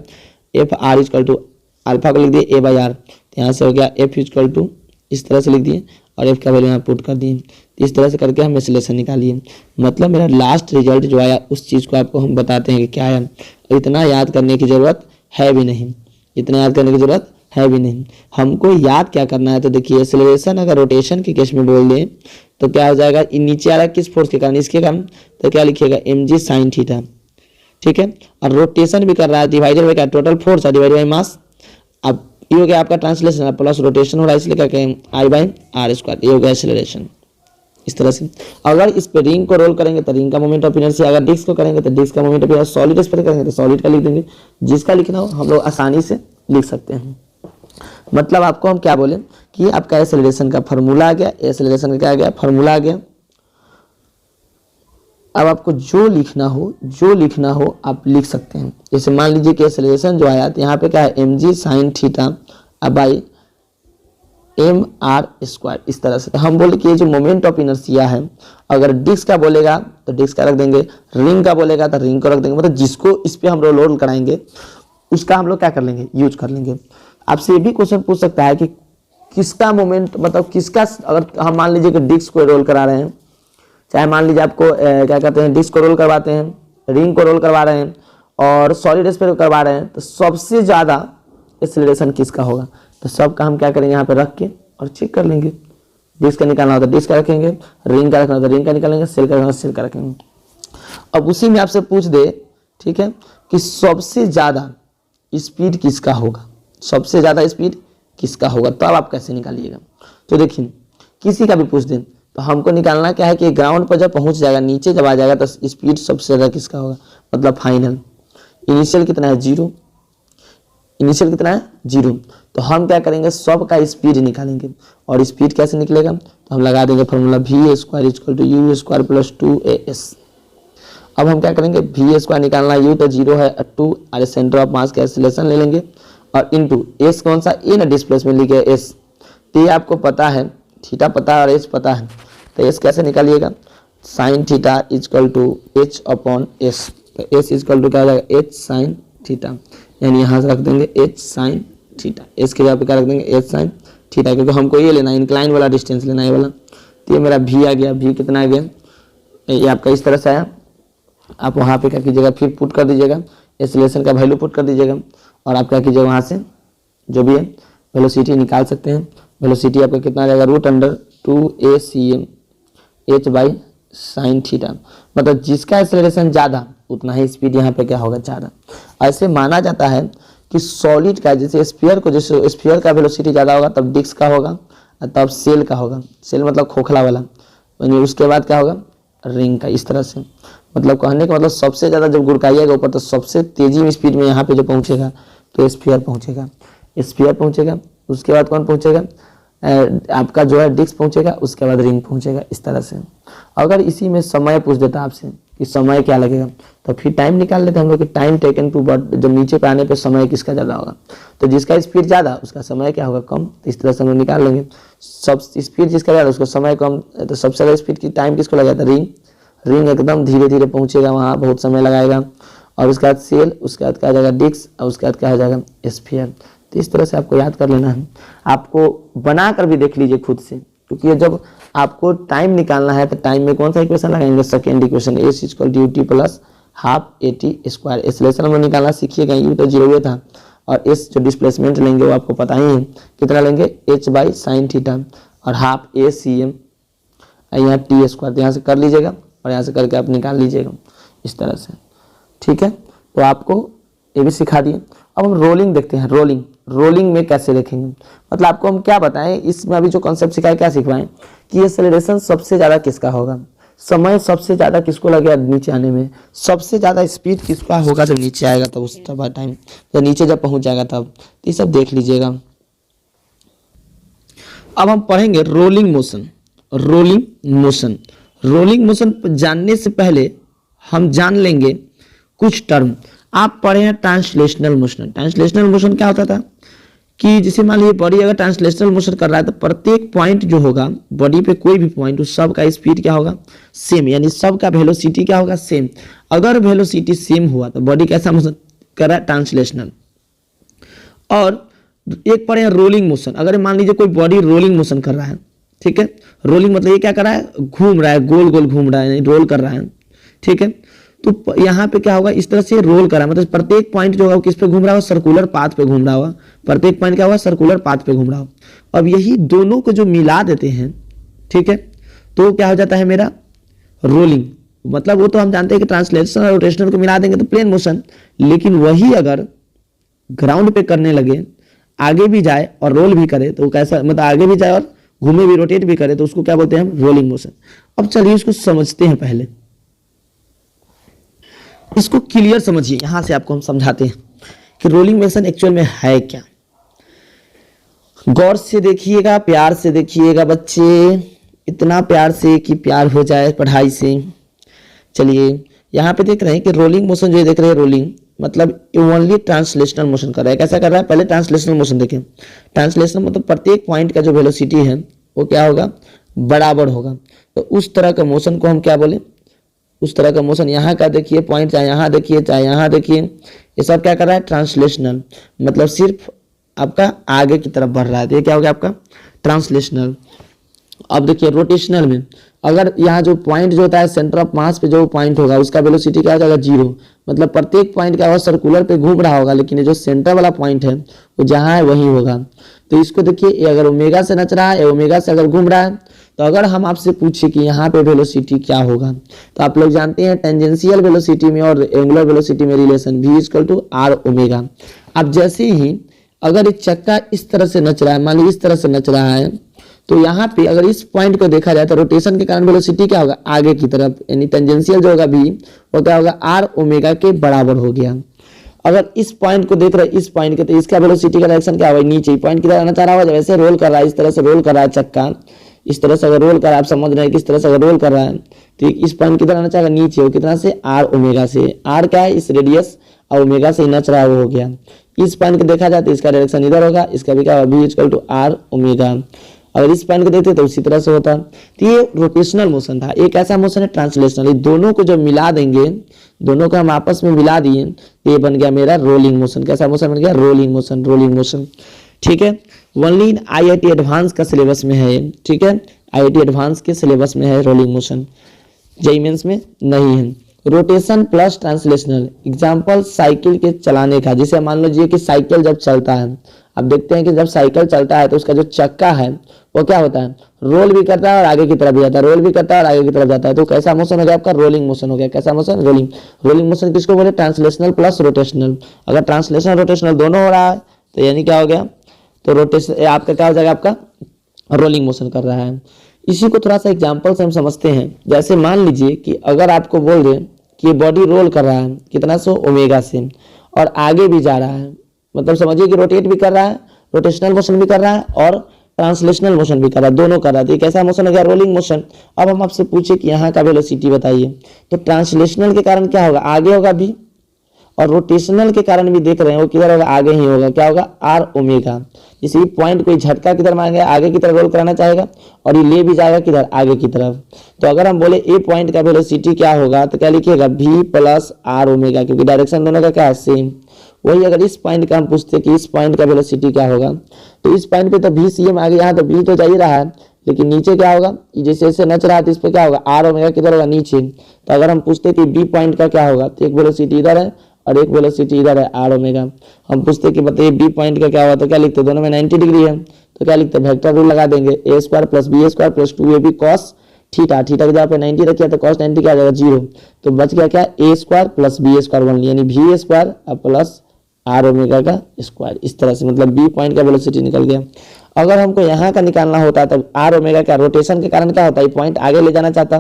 f r equal to alpha को लिख दिए ए बाई आर, तो यहाँ से हो गया एफ इक्वल टू इस तरह से लिख दिए और एफ का वैल्यू यहाँ पुट कर दिए। इस तरह से करके हम एक्सेलरेशन निकालिए। मतलब मेरा लास्ट रिजल्ट जो आया उस चीज़ को आपको हम बताते हैं कि क्या है। इतना याद करने की ज़रूरत है भी नहीं, इतना याद करने की ज़रूरत है भी नहीं। हमको याद क्या करना है, तो देखिए एक्सेलरेशन अगर रोटेशन के केस में बोल दें तो क्या हो जाएगा, नीचे आ रहा है किस फोर्स के कारण, इसके कारण, तो क्या लिखिएगा mg sin थीटा, ठीक है। और रोटेशन भी कर रहा है, डिवाइडेड बाई क्या, टोटल फोर्स है डिवाइडेड बाई मास। अब ये हो गया आपका ट्रांसलेशन, प्लस रोटेशन हो रहा है इसलिए क्या कहें आई बाई आर स्क्वायर, ये हो गया एक्सेलरेशन। इस तरह से अगर इस पे रिंग को रोल करेंगे तो रिंग का मोमेंट ऑफ इनर्शिया, अगर डिस्क को करेंगे तो डिस्क का मोमेंट ऑफ इनर्शिया, सॉलिड इस पर करेंगे तो सॉलिड का लिख देंगे। जिसका लिखना हो हम लोग आसानी से लिख सकते हैं। मतलब आपको हम क्या बोले कि आपका एक्सेलरेशन का फार्मूला आ गया, एक्सेलरेशन का क्या आ गया, फार्मूला आ गया। अब आपको जो लिखना हो आप लिख सकते हैं। जैसे मान लीजिए कि एक्सेलरेशन जो आया तो यहाँ पे क्या है mg sin theta by M R square, इस तरह से। तो हम बोले कि ये जो मोमेंट ऑफ इनर्शिया है, अगर डिस्क का बोलेगा तो डिस्क का रख देंगे, रिंग का बोलेगा तो रिंग को रख देंगे। मतलब जिसको इस पे हम लोग लोड कराएंगे उसका हम लोग क्या कर लेंगे, यूज कर लेंगे। आपसे ये भी क्वेश्चन पूछ सकता है कि किसका मोमेंट, मतलब किसका, अगर हम मान लीजिए कि डिस्क को रोल करा रहे हैं, चाहे मान लीजिए आपको क्या कहते हैं डिस्क को रोल करवाते हैं, रिंग को रोल करवा रहे हैं और सॉलिड स्फीयर करवा रहे हैं, तो सबसे ज़्यादा एक्सेलरेशन किसका होगा। तो सबका हम क्या करेंगे यहाँ पे रख के और चेक कर लेंगे। डिस्क का निकालना होता है डिस्क का रखेंगे, रिंग का रखना होता है रिंग का निकालेंगे, सेल का रखना होता है सेल का रखेंगे। अब उसी में आपसे पूछ दे, ठीक है, कि सबसे ज़्यादा स्पीड किसका होगा, सबसे ज़्यादा स्पीड किसका होगा, तो अब आप कैसे निकालिएगा। तो देखिए किसी का भी पूछ दें तो हमको निकालना क्या है कि ग्राउंड पर जब पहुंच जाएगा, नीचे जब आ जाएगा तो स्पीड सबसे ज़्यादा किसका होगा, मतलब फाइनल। इनिशियल कितना है 0, इनिशियल कितना है 0। तो हम क्या करेंगे, सब का स्पीड निकालेंगे। और स्पीड कैसे निकलेगा, तो हम लगा देंगे formula v square equal to U square plus 2as। अब हम क्या करेंगे, v स्क्वायर निकालना, u तो 0 है, 2 और सेंटर ऑफ मास का एक्सेलरेशन ले लेंगे और इनटू s कौन सा, a ना डिस्प्लेसमेंट लिखे s, तो ये आपको पता है, थीटा पता है और h पता है। तो s कैसे निकालिएगा, sine theta equal to h upon s। तो s इक्वल टू क्या हो जाएगा, h साइन थीटा, यानी यहाँ से रख देंगे h साइन थीटा, s के जगह पे क्या रख देंगे h साइन थीटा, क्योंकि हमको ये लेना है इंक्लाइन वाला डिस्टेंस लेना है ये वाला। तो ये मेरा v आ गया, v कितना आ गया, ये आपका इस तरह से आया। आप वहाँ पे क्या कीजिएगा, फिर पुट कर दीजिएगा, एक्सेलरेशन का वैल्यू पुट कर दीजिएगा और आप क्या कीजिएगा वहाँ से जो भी है वेलोसिटी निकाल सकते हैं। वेलोसिटी आपका कितना आ जाएगा, √2acm h by sine theta. मतलब जिसका एक्सेलरेशन ज़्यादा उतना ही स्पीड यहाँ पे क्या होगा, ज़्यादा। ऐसे माना जाता है कि सॉलिड का, जैसे स्फीयर को, जैसे स्फीयर का वेलोसिटी ज़्यादा होगा तब डिस्क का होगा और तब सेल का होगा, सेल मतलब खोखला वाला, यानी उसके बाद क्या होगा, रिंग का। इस तरह से मतलब कहने का मतलब सबसे ज़्यादा जब गुड़काइएगा ऊपर तो सबसे तेजी में स्पीड में यहाँ पे जो पहुँचेगा तो स्फीयर पहुँचेगा, स्फीयर पहुँचेगा, उसके बाद कौन पहुँचेगा, आपका जो है डिस्क पहुँचेगा, उसके बाद रिंग पहुँचेगा। इस तरह से अगर इसी में समय पूछ देता आपसे कि समय क्या लगेगा, तो फिर टाइम निकाल लेते हैं हम लोग कि टाइम टेकन टू बट, जब नीचे पे आने पे समय किसका ज़्यादा होगा, तो जिसका स्पीड ज़्यादा उसका समय क्या होगा, कम। तो इस तरह से हम लोग निकाल लेंगे। सब स्पीड जिसका ज़्यादा उसका समय कम, तो सबसे ज़्यादा स्पीड की टाइम किसको लगाता है, रिंग। रिंग एकदम धीरे धीरे पहुँचेगा, वहाँ बहुत समय लगाएगा। और उसके बाद सेल, उसके बाद क्या आ जाएगा डिस्क, और उसके बाद क्या आ जाएगा स्फीयर। तो इस तरह से आपको याद कर लेना है। आपको बना कर भी देख लीजिए खुद से, क्योंकि जब आपको टाइम निकालना है तो टाइम में कौन सा इक्वेशन लगाएंगे, second equation, s equal to ut plus half at square. Acceleration में निकालना सीखिएगा, u तो 0 था और s जो डिस्प्लेसमेंट लेंगे वो आपको पता ही है कितना लेंगे, h बाई साइन थीटा और हाफ acm, यहाँ t स्क्वायर। तो यहाँ से कर लीजिएगा और यहाँ से करके आप निकाल लीजिएगा इस तरह से, ठीक है। तो आपको ये भी सिखा दिए। अब हम रोलिंग देखते हैं। रोलिंग में कैसे देखेंगे, मतलब आपको हम क्या बताएं, इसमें अभी जो कॉन्सेप्ट सिखाए क्या सिखवाएं कि एक्सेलरेशन सबसे ज़्यादा किसका होगा, समय सबसे ज़्यादा किसको लगेगा नीचे आने में, सबसे ज़्यादा स्पीड किसका होगा जब नीचे आएगा, तब उस टाइम जब नीचे जब पहुंच जाएगा तब। ये सब देख लीजिएगा। अब हम पढ़ेंगे रोलिंग मोशन। रोलिंग मोशन जानने से पहले हम जान लेंगे कुछ टर्म। आप पढ़े हैं ट्रांसलेशनल मोशन। ट्रांसलेशनल मोशन क्या होता था कि जैसे मान लीजिए बॉडी अगर ट्रांसलेशनल मोशन कर रहा है तो प्रत्येक पॉइंट जो होगा बॉडी पे, कोई भी पॉइंट, उस सब का स्पीड क्या होगा, सेम, यानी सब का वेलोसिटी क्या होगा, सेम। अगर वेलोसिटी सेम हुआ तो बॉडी कैसा मोशन कर रहा है, ट्रांसलेशनल। और एक पढ़े हैं रोलिंग मोशन। अगर मान लीजिए कोई बॉडी रोलिंग मोशन कर रहा है, ठीक है। रोलिंग मतलब ये क्या कर रहा है, घूम रहा है, गोल गोल घूम रहा है, रोल कर रहा है, ठीक है। तो यहाँ पे क्या होगा, इस तरह से रोल कर रहा है, मतलब प्रत्येक पॉइंट जो होगा किस पे घूम रहा होगा, सर्कुलर पाथ पे घूम रहा होगा। प्रत्येक पॉइंट क्या होगा, सर्कुलर पाथ पे घूम रहा होगा। अब यही दोनों को जो मिला देते हैं, ठीक है, तो क्या हो जाता है मेरा रोलिंग। मतलब वो तो हम जानते हैं कि ट्रांसलेशन और रोटेशनल को मिला देंगे तो प्लेन मोशन, लेकिन वही अगर ग्राउंड पे करने लगे, आगे भी जाए और रोल भी करे तो कैसा, मतलब आगे भी जाए और घूमे भी, रोटेट भी करे, तो उसको क्या बोलते हैं हम, रोलिंग मोशन। अब चलिए इसको समझते हैं, पहले इसको क्लियर समझिए, यहां से आपको हम समझाते हैं कि रोलिंग मोशन एक्चुअल में है क्या। गौर से देखिएगा, प्यार से देखिएगा बच्चे, इतना प्यार से कि प्यार हो जाए पढ़ाई से। चलिए यहाँ पे देख रहे हैं कि रोलिंग मोशन जो देख रहे हैं, रोलिंग मतलब ओनली ट्रांसलेशनल मोशन कर रहा है। कैसा कर रहा है, पहले ट्रांसलेशनल मोशन देखें। ट्रांसलेशनल मतलब प्रत्येक पॉइंट का जो वेलोसिटी है वो क्या होगा, बराबर होगा। तो उस तरह का मोशन को हम क्या बोले, उस तरह का मोशन। यहाँ का देखिए पॉइंट, चाहे यहाँ देखिए चाहे यहाँ देखिए, ये सब क्या कर रहा है, ट्रांसलेशनल, मतलब सिर्फ आपका आगे की तरफ बढ़ रहा है, तो ये क्या हो गया आपका ट्रांसलेशनल। अब देखिए रोटेशनल में, अगर यहाँ जो पॉइंट जो होता है सेंटर ऑफ मास पे जो पॉइंट होगा उसका वेलोसिटी क्या हो जाएगा, 0। मतलब प्रत्येक पॉइंट क्या होगा, सर्कुलर पे घूम रहा होगा, लेकिन ये जो सेंटर वाला पॉइंट है वो जहाँ है वही होगा। तो इसको देखिए, ये अगर ओमेगा से नच रहा है, ओमेगा से अगर घूम रहा है, तो अगर हम आपसे पूछे कि यहाँ पे वेलोसिटी क्या होगा, तो आप लोग जानते हैं टेंजेंशियल वेलोसिटी में और एंगुलर वेलोसिटी में रिलेशन v=r⍵। अब जैसे ही अगर एक चक्का इस तरह से नच रहा है, मान लीजिए इस तरह से नच रहा है, तो यहाँ पे अगर इस पॉइंट को देखा जाए तो रोटेशन के कारण वेलोसिटी क्या होगा, आगे की तरफ, यानी टेंजेंशियल जो होगा v वो क्या होगा, r⍵ के बराबर हो गया। अगर इस पॉइंट को देख रहे हैं, इस पॉइंट के, तो इसका वेलोसिटी का डायरेक्शन क्या होगा, नीचे। पॉइंट की तरह आना चाह रहा होगा, जब ऐसे रोल कर रहा है, इस तरह से रोल कर रहा है चक्का, इस तरह से अगर रोल कर रहा है, आप समझ रहे हैं किस तरह से अगर रोल कर रहा है, तो इस पॉइंट की तरह आना चाहेगा नीचे, वो कितना से, r⍵ से। r क्या है, इस रेडियस, और ओमेगा से नच रहा है वो हो गया। इस पॉइंट को देखा जाए तो इसका डायरेक्शन इधर होगा, इसका भी क्या होगा, v=r⍵। अगर इस पॉइंट को देखते तो उसी तरह से होता। तो ये रोटेशनल मोशन था। एक ऐसा मोशन है ट्रांसलेशनल, ये दोनों को जब मिला देंगे, दोनों को हम आपस में मिला दिए तो ये बन गया मेरा रोलिंग मोशन। कैसा मोशन बन गया, रोलिंग मोशन, रोलिंग मोशन, ठीक है। ओनली इन IIT एडवांस का सिलेबस में है, ठीक है, IIT एडवांस के सिलेबस में है रोलिंग मोशन, जेईई मेंस में नहीं है। Rotation plus translational, example cycle के चलाने का, जिसे मान लीजिए कि साइकिल जब चलता है, अब देखते हैं कि जब साइकिल चलता है तो उसका जो चक्का है वो क्या होता है, रोल भी करता है और आगे की तरफ भी जाता है, रोल भी करता है और आगे की तरफ जाता है। तो कैसा मोशन हो गया आपका, रोलिंग मोशन हो गया। कैसा मोशन, रोलिंग। रोलिंग मोशन किसको बोले, ट्रांसलेशनल प्लस रोटेशनल। अगर ट्रांसलेशनल रोटेशनल दोनों हो रहा है तो यानी क्या हो गया, तो रोटेशन आपका क्या हो जाएगा, आपका रोलिंग मोशन कर रहा है। इसी को थोड़ा सा एग्जाम्पल से हम समझते हैं। जैसे मान लीजिए कि अगर आपको बोल दें कि ये बॉडी रोल कर रहा है कितना, 100 ओमेगा से, और आगे भी जा रहा है, मतलब समझिए कि रोटेट भी कर रहा है, रोटेशनल मोशन भी कर रहा है और ट्रांसलेशनल मोशन भी कर रहा है, दोनों कर रहा है। तो ये कैसा मोशन हो गया, रोलिंग मोशन। अब हम आपसे पूछे कि यहाँ का वेलोसिटी बताइए, तो ट्रांसलेशनल के कारण क्या होगा, आगे होगा भी, और रोटेशनल के कारण भी देख रहे हैं वो किधर होगा, आगे ही होगा। क्या होगा, r⍵। इसी पॉइंट कोई झटका किधर मारेगा, आगे की तरफ रोल कराना चाहेगा, और ये ले भी जाएगा किधर, आगे की तरफ। तो अगर हम बोले ए पॉइंट का वेलोसिटी क्या होगा, तो क्या लिखिएगा, v+r⍵, क्योंकि डायरेक्शन दोनों का क्या है, सेम। वही अगर इस पॉइंट का हम पूछते कि इस पॉइंट का वेलोसिटी क्या होगा, तो इस पॉइंट पे तो v आगे, यहाँ तो v तो जा ही रहा है, लेकिन नीचे क्या होगा, जैसे ऐसे नच रहा है तो इस पे क्या होगा, r⍵ किधर होगा, नीचे। तो अगर हम पूछते कि बी पॉइंट का क्या होगा, तो एक वेलोसिटी इधर है और एक वेलोसिटी इधर है, r⍵। हम पूछते कि बताइए बी पॉइंट का क्या हुआ, तो क्या लिखते, दोनों में 90 डिग्री है, तो क्या लिखते, वेक्टर रूल लगा देंगे, a² + b² + 2ab cos theta. Theta की जगह पे 90 रखिए तो cos 90 क्या आ जाएगा, 0। तो बच गया क्या, a² + b² ओनली, यानी v² प्लस r⍵ का स्क्वायर। इस तरह से मतलब बी पॉइंट का वेलोसिटी निकल गया। अगर हमको यहाँ का निकालना होता तब r⍵ का रोटेशन के कारण क्या होता है, पॉइंट आगे ले जाना चाहता,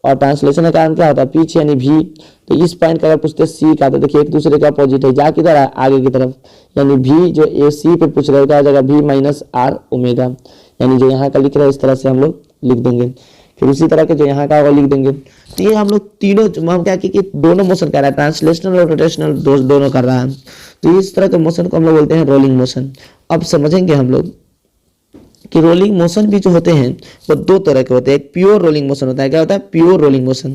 और ट्रांसलेशन के कारण क्या होता है, पीछे, यानी v। तो इस पॉइंट का अगर पूछते सी का, तो देखिए एक दूसरे का अपोजिट है, जा किधर है, आगे की तरफ, यानी v जो ए सी पे पूछ रहे हो क्या हो जाएगा, v - r⍵, यानी जो यहाँ का लिख रहे हैं इस तरह से हम लोग लिख देंगे। फिर उसी तरह के जो यहाँ का होगा लिख देंगे। तो ये हम लोग तीनों, हम क्या कि दोनों मोशन कर रहा है, ट्रांसलेशनल और रोटेशनल दोनों कर रहा है। तो इस तरह के मोशन को हम लोग बोलते हैं रोलिंग मोशन। अब समझेंगे हम लोग कि रोलिंग मोशन भी जो होते हैं वो दो तरह के होते हैं। एक प्योर रोलिंग मोशन होता है, क्या होता है, pure rolling motion.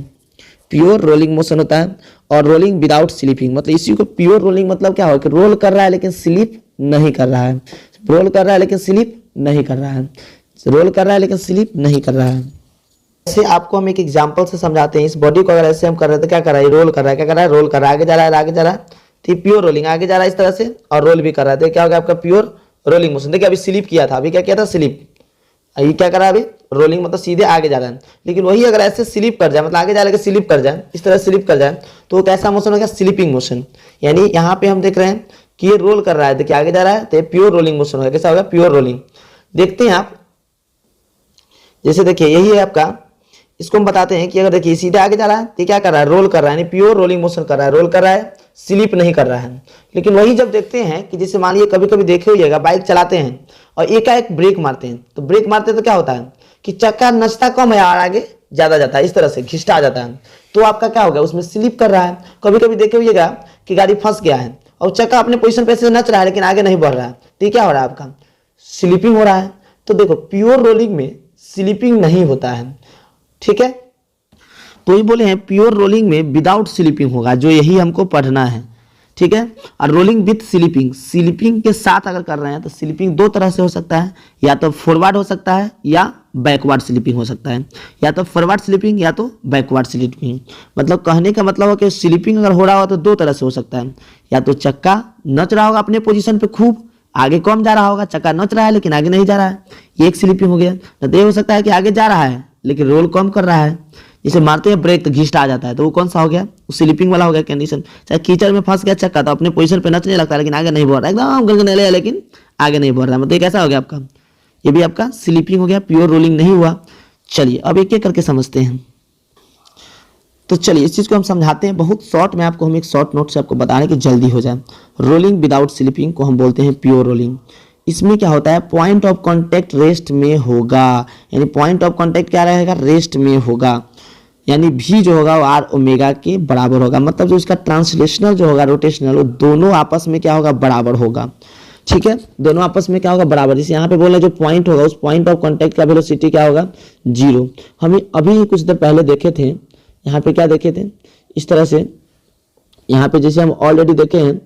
Pure rolling motion होता है, और रोलिंग विदाउट स्लिपिंग, मतलब इसी को प्योर रोलिंग मतलब क्या हो कि रोल कर रहा है लेकिन स्लिप नहीं कर रहा है, रोल कर रहा है लेकिन स्लिप नहीं कर रहा है। रोल कर रहा है लेकिन स्लिप नहीं कर रहा है। ऐसे आपको हम एक एग्जांपल से समझाते हैं। इस बॉडी को अगर ऐसे हम कर रहे हैं तो क्या कर रहा है, रोल कर रहा है, क्या कर रहा है, रोल कर रहा है, आगे जा रहा है, आगे जा रहा है, तो प्योर रोलिंग, आगे जा रहा है इस तरह से और रोल भी कर रहा है, तो क्या हो गया आपका प्योर रोलिंग मोशन। देखिए अभी स्लिप किया था, अभी क्या किया था, स्लिप, ये क्या कर रहा है अभी रोलिंग, मतलब सीधे आगे जा रहा है। लेकिन वही अगर ऐसे स्लिप कर जाए, मतलब आगे जा रहा है स्लिप कर जाए, इस तरह स्लिप कर जाए, तो वो कैसा मोशन हो गया, स्लिपिंग मोशन। यानी यहाँ पे हम देख रहे हैं कि ये रोल कर रहा है, देखिए आगे जा रहा है, तो ये प्योर रोलिंग मोशन हो गया। कैसा होगा, प्योर रोलिंग। देखते हैं आप, जैसे देखिए यही है आपका, इसको हम बताते हैं कि अगर देखिए सीधे आगे जा रहा है तो क्या कर रहा है, रोल कर रहा है, यानी प्योर रोलिंग मोशन कर रहा है, रोल कर रहा है, स्लिप नहीं कर रहा है। लेकिन वही जब देखते हैं कि जैसे मान लीजिए कभी कभी देखे होइएगा बाइक चलाते हैं और एकाएक ब्रेक मारते हैं, तो ब्रेक मारते हैं तो क्या होता है कि चक्का नचता कम है और आगे ज्यादा जाता है, इस तरह से घिसटा जाता है, तो आपका क्या होगा, उसमें स्लिप कर रहा है। कभी कभी देखे होइएगा कि गाड़ी फंस गया है और चक्का अपने पोजीशन पे से नच रहा है लेकिन आगे नहीं बढ़ रहा है, तो क्या हो रहा है आपका, स्लिपिंग हो रहा है। तो देखो प्योर रोलिंग में स्लिपिंग नहीं होता है, ठीक है। तो ये बोले हैं प्योर रोलिंग में विदाउट स्लिपिंग होगा, जो यही हमको पढ़ना है, ठीक है। और रोलिंग विथ स्लिपिंग, स्लिपिंग के साथ अगर कर रहे हैं तो स्लिपिंग दो तरह से हो सकता है, या तो फॉरवर्ड हो सकता है या बैकवर्ड स्लिपिंग हो सकता है, या तो फॉरवर्ड स्लिपिंग या तो बैकवर्ड स्लिपिंग। मतलब कहने का मतलब है कि स्लिपिंग अगर हो रहा हो तो दो तरह से हो सकता है, या तो चक्का नच रहा होगा अपने पोजीशन पे खूब, आगे कम जा रहा होगा, चक्का नच रहा है लेकिन आगे नहीं जा रहा है, ये एक स्लिपिंग हो गया। तो ये हो सकता है कि आगे जा रहा है लेकिन रोल कम कर रहा है, जैसे मारते हैं ब्रेक तो घिसटा आ जाता है, तो वो कौन सा हो गया, स्लिपिंग वाला हो गया कंडीशन। चाहे कीचड़ में फंस गया चक्का तो अपने पोजीशन पे नचने लगता है लेकिन आगे नहीं बढ़ रहा, एकदम गलगले लेकिन आगे नहीं बढ़ रहा, मतलब कैसा हो गया आपका, ये भी आपका स्लिपिंग हो गया, प्योर रोलिंग नहीं हुआ। चलिए अब एक एक करके समझते हैं। तो चलिए इस चीज़ को हम समझाते हैं बहुत शॉर्ट में, आपको हम एक शॉर्ट नोट से आपको बता रहे हैं कि जल्दी हो जाए। रोलिंग विदाउट स्लिपिंग को हम बोलते हैं प्योर रोलिंग। इसमें क्या होता है, पॉइंट ऑफ कांटेक्ट रेस्ट में होगा, यानी पॉइंट ऑफ कांटेक्ट क्या रहेगा, रेस्ट में होगा, यानी भी जो होगा वो आर ओमेगा के बराबर होगा। मतलब जो इसका ट्रांसलेशनल जो होगा रोटेशनल, वो दोनों आपस में क्या होगा, बराबर होगा, ठीक है। दोनों आपस में क्या होगा, बराबर। जैसे यहाँ पे बोल रहे जो पॉइंट होगा उस पॉइंट ऑफ कांटेक्ट का वेलोसिटी क्या होगा, 0। हमें अभी कुछ देर पहले देखे थे, यहाँ पे क्या देखे थे, इस तरह से यहाँ पे जैसे हम ऑलरेडी देखे हैं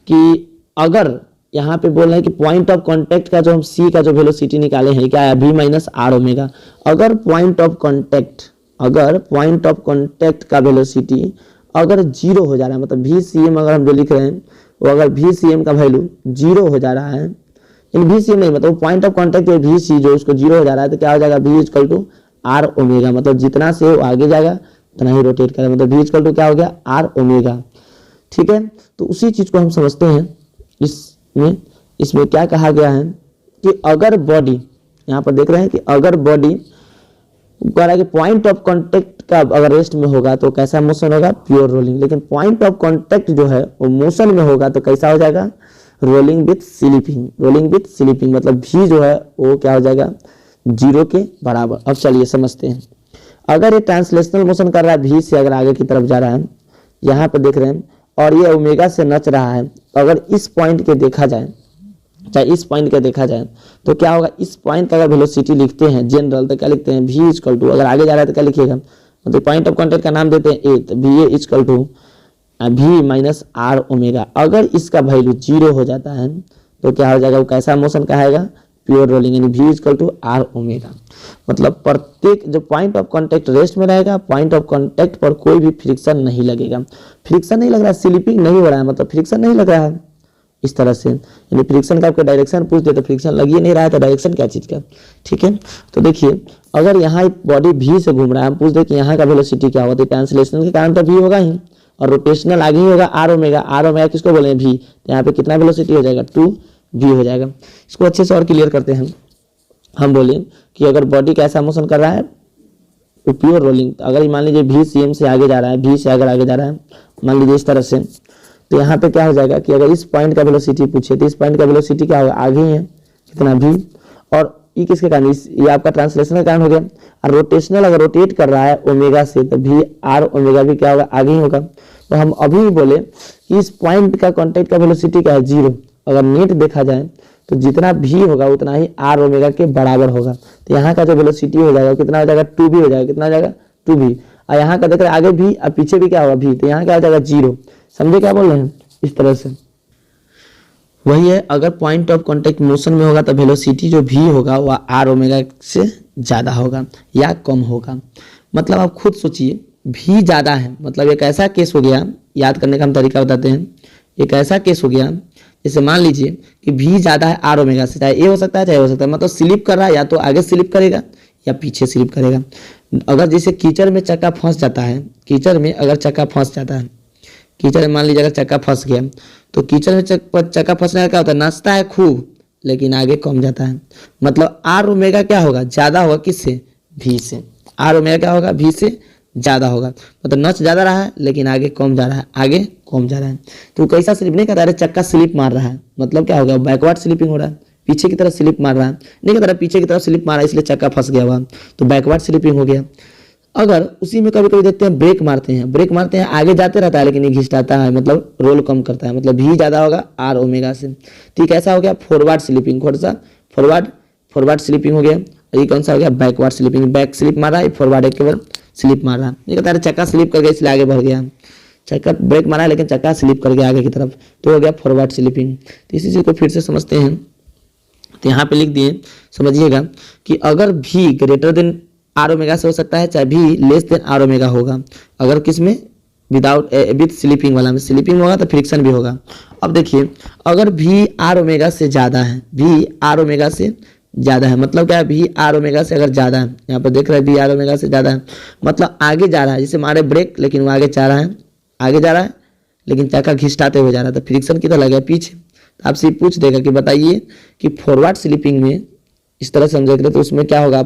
कि अगर यहाँ पे बोल रहे हैं कि पॉइंट ऑफ कांटेक्ट का जो हम सी का जो वेलोसिटी निकाले हैं क्या है, v माइनस आर ओमेगा। अगर पॉइंट ऑफ कांटेक्ट का वेलोसिटी अगर 0 हो जा रहा है, मतलब वी सी एम अगर हम जो लिख रहे हैं वो अगर वी सी एम का वैल्यू 0 हो जा रहा है, इन वी सी एम नहीं, मतलब पॉइंट ऑफ कांटेक्ट जो वी सी जो उसको 0 हो जा रहा है, तो क्या हो जाएगा, v equal to R omega. मतलब जितना से वो आगे जाएगा उतना ही रोटेट करेगा, मतलब v इक्वल टू क्या हो गया, आर ओमेगा, ठीक है। तो उसी चीज को हम समझते हैं इसमें क्या कहा गया है कि अगर बॉडी, यहाँ पर देख रहे हैं कि अगर बॉडी कह रहा है कि पॉइंट ऑफ कांटेक्ट का अगर रेस्ट में होगा तो कैसा मोशन होगा, प्योर रोलिंग। लेकिन पॉइंट ऑफ कांटेक्ट जो है वो मोशन में होगा तो कैसा हो जाएगा, rolling with slipping. Rolling with slipping मतलब भी जो है वो क्या हो जाएगा, 0 के बराबर। अब चलिए समझते हैं, अगर ये ट्रांसलेशनल मोशन कर रहा है भी से अगर आगे की तरफ जा रहा है, यहाँ पे देख रहे हैं, और ये ओमेगा से नच रहा है, तो अगर इस पॉइंट के देखा जाए, चाहे इस पॉइंट के देखा जाए तो क्या होगा, इस पॉइंट का अगर वेलोसिटी लिखते हैं जनरल तो क्या लिखते हैं, v इक्वल टू, अगर आगे जा रहा है तो क्या लिखिएगा, मतलब पॉइंट ऑफ कांटेक्ट का नाम देते हैं ए, तो V A equal to v minus R omega. अगर इसका वैल्यू 0 हो जाता है तो क्या हो जाएगा, वो कैसा मोशन कहेगा, प्योर रोलिंग, यानी v equal to R omega. मतलब प्रत्येक जो पॉइंट ऑफ कांटेक्ट रेस्ट में रहेगा, पॉइंट ऑफ कांटेक्ट पर कोई भी फ्रिक्शन नहीं लगेगा। फ्रिक्शन नहीं लग रहा है, स्लिपिंग नहीं हो रहा है, मतलब फ्रिक्शन नहीं लग रहा है इस तरह से, यानी फ्रिक्शन का आपको डायरेक्शन पूछ दे तो फ्रिक्शन लग ही नहीं रहा है, तो डायरेक्शन क्या चीज का, ठीक है। तो देखिए अगर यहाँ बॉडी भी से घूम रहा है, हम पूछ दे कि यहाँ का वेलोसिटी क्या होगा, तो ट्रांसलेशन के कारण तो भी होगा ही, और रोटेशनल आगे ही होगा आर ओमेगा। आर ओमेगा किसको बोले, भी, तो यहाँ पे कितना वेलोसिटी हो जाएगा, 2v हो जाएगा। इसको अच्छे से और क्लियर करते हैं। हम बोले कि अगर बॉडी कैसा मोशन कर रहा है, तो प्योर रोलिंग। अगर मान लीजिए v सी एम से आगे जा रहा है, v से अगर आगे जा रहा है, मान लीजिए इस तरह से, तो यहाँ पे क्या हो जाएगा कि अगर इस पॉइंट का वेलोसिटी पूछे तो इस पॉइंट का वेलोसिटी क्या होगा, आगे ही है, कितना v, और ये किसके कारण, ये आपका ट्रांसलेशन के कारण हो गया। और रोटेशनल अगर रोटेट कर रहा है ओमेगा से तो v आर ओमेगा भी क्या होगा, आगे ही होगा। तो हम अभी बोले कि इस पॉइंट का कांटेक्ट का वेलोसिटी क्या है, 0। अगर नेट देखा जाए तो जितना v होगा उतना ही आर ओमेगा के बराबर होगा। तो यहाँ का जो वेलोसिटी हो जाएगा कितना हो जाएगा, 2v हो जाएगा, कितना हो जाएगा, 2v। और यहाँ का देख रहे आगे v और पीछे भी क्या होगा, v, तो यहाँ क्या हो जाएगा 0। समझे क्या बोल रहे हैं, इस तरह से। वही है, अगर पॉइंट ऑफ कांटेक्ट मोशन में होगा तो वेलोसिटी जो v होगा वह r ओमेगा से ज़्यादा होगा या कम होगा। मतलब आप खुद सोचिए, v ज़्यादा है, मतलब एक ऐसा केस हो गया, याद करने का हम तरीका बताते हैं। एक ऐसा केस हो गया जैसे मान लीजिए कि v ज़्यादा है r ओमेगा से, चाहे ए हो सकता है चाहे हो सकता है, मतलब स्लिप कर रहा है, या तो आगे स्लिप करेगा या पीछे स्लिप करेगा। अगर जैसे कीचड़ में चक्का फंस जाता है, कीचड़ में अगर चक्का फंस जाता है, कीचड़ में मान लीजिए अगर चक्का फंस गया, तो कीचड़ में चक्का फंसने का क्या होता है, नाचता है खूब लेकिन आगे कम जाता है। मतलब आर ओमेगा क्या होगा, ज़्यादा होगा किससे, भी से। आर ओमेगा क्या होगा, भी से ज़्यादा होगा। मतलब नच ज़्यादा रहा है लेकिन आगे कम जा रहा है, आगे कम जा रहा है। तो कैसा स्लिप नहीं कहता, अरे चक्का स्लिप मार रहा है, मतलब क्या होगा, बैकवर्ड स्लिपिंग हो रहा है, पीछे की तरफ स्लिप मार रहा है, नहीं कहता पीछे की तरफ स्लिप मार रहा है इसलिए चक्का फंस गया हुआ, तो बैकवर्ड स्लिपिंग हो गया। अगर उसी में कभी कभी देखते हैं ब्रेक मारते हैं, आगे जाते रहता है लेकिन ये घिसटाता है, मतलब रोल कम करता है, मतलब भी ज़्यादा होगा आर ओमेगा से। ठीक, ऐसा हो गया फॉरवर्ड स्लिपिंग, थोड़ा सा फॉरवर्ड स्लिपिंग हो गया। ये कौन सा हो गया, बैकवर्ड स्लिपिंग, बैक स्लिप मार रहा है, फॉरवर्ड एक केवल स्लिप मार रहा है। ये कहता है चक्का स्लिप कर गया इसलिए आगे बढ़ गया, चक्का ब्रेक मारा है लेकिन चक्का स्लिप कर गया आगे की तरफ, तो हो गया फॉरवर्ड स्लिपिंग। तो इसी चीज़ को फिर से समझते हैं। तो यहाँ पे लिख दिए, समझिएगा कि अगर भी ग्रेटर देन आर ओमेगा से हो सकता है, चाहे भी लेस देन आर ओमेगा होगा। अगर किस में, विद स्लीपिंग वाला में स्लीपिंग होगा तो फ्रिक्शन भी होगा। अब देखिए, अगर भी आर ओमेगा से ज़्यादा है, भी आर ओमेगा से ज़्यादा है, मतलब क्या है, भी आर ओमेगा से अगर ज़्यादा है, यहाँ पर देख रहे हैं भी आर ओमेगा से ज़्यादा है, मतलब आगे जा रहा है, जैसे मारे ब्रेक लेकिन वो आगे जा रहा है, आगे जा रहा है लेकिन चक्का घिसटाते हुए जा रहा है, तो फ्रिक्शन किधर लगा, पीछे। तो आपसे पूछ देगा कि बताइए कि फॉरवर्ड स्लीपिंग में इस तरह से हम देख रहे, तो उसमें क्या होगा,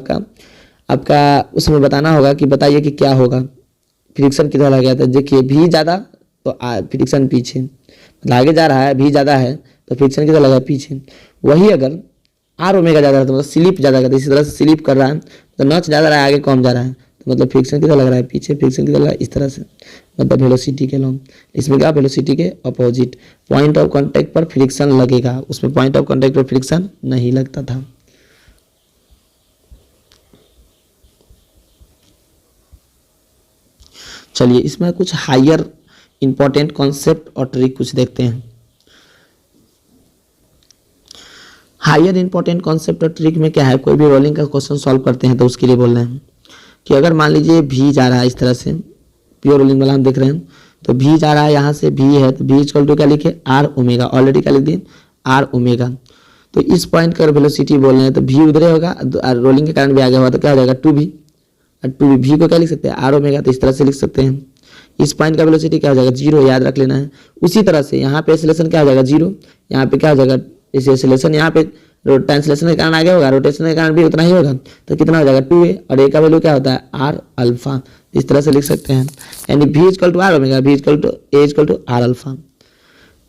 आपका उसमें बताना होगा कि बताइए कि क्या होगा, फ्रिक्शन किधर लग गया था। देखिए भी ज़्यादा तो फ्रिक्शन पीछे, मतलब आगे जा रहा है, भी ज़्यादा है तो फ्रिक्शन किधर लगा, पीछे। वही अगर आर ओमेगा ज़्यादा है तो मतलब स्लिप ज़्यादा करता है, इसी तरह से स्लिप कर रहा है तो नच ज़्यादा रहा है, आगे कम जा रहा है, तो मतलब फ्रिक्शन किधर लग रहा है, पीछे, फ्रिक्शन किधर लगा है, इस तरह से, मतलब वेलोसिटी के लॉन्ग। इसमें क्या, वेलोसिटी के अपोजिट पॉइंट ऑफ कॉन्टैक्ट पर फ्रिक्शन लगेगा, उसमें पॉइंट ऑफ कॉन्टैक्ट पर फ्रिक्शन नहीं लगता था। चलिए इसमें कुछ हायर इंपॉर्टेंट कॉन्सेप्ट और ट्रिक कुछ देखते हैं। हायर इंपॉर्टेंट कॉन्सेप्ट और ट्रिक में क्या है, कोई भी रोलिंग का क्वेश्चन सॉल्व करते हैं तो उसके लिए बोल रहे हैं कि अगर मान लीजिए भी जा रहा है इस तरह से, प्योर रोलिंग वाला हम देख रहे हैं, तो भी जा रहा है, यहाँ से भी है, तो भी इक्वल टू क्या लिखे, आर ओमेगा, ऑलरेडी क्या लिख दिए, आर ओमेगा। तो इस पॉइंट का वेलोसिटी बोल रहे हैं तो भी उधर होगा, रोलिंग के कारण भी आगे हुआ तो क्या हो जाएगा, टू भी भी को क्या लिख सकते हैं, आर ओमेगा, तो इस तरह से लिख सकते हैं। इस पॉइंट का वेलोसिटी क्या हो जाएगा, जीरो, याद रख लेना है। उसी तरह से यहाँ पे एक्सेलरेशन क्या हो जाएगा, जीरो, यहाँ पे क्या हो जाएगा, इस एक्सेलरेशन यहाँ पे ट्रांसलेशन के कारण आगे होगा, रोटेशन के कारण भी उतना ही होगा, तो कितना हो जाएगा, 2a, और a का वैल्यू क्या होता है, आर अल्फा। इस तरह से लिख सकते हैं, यानी v equal to R omega, v equal to a equal to R alpha.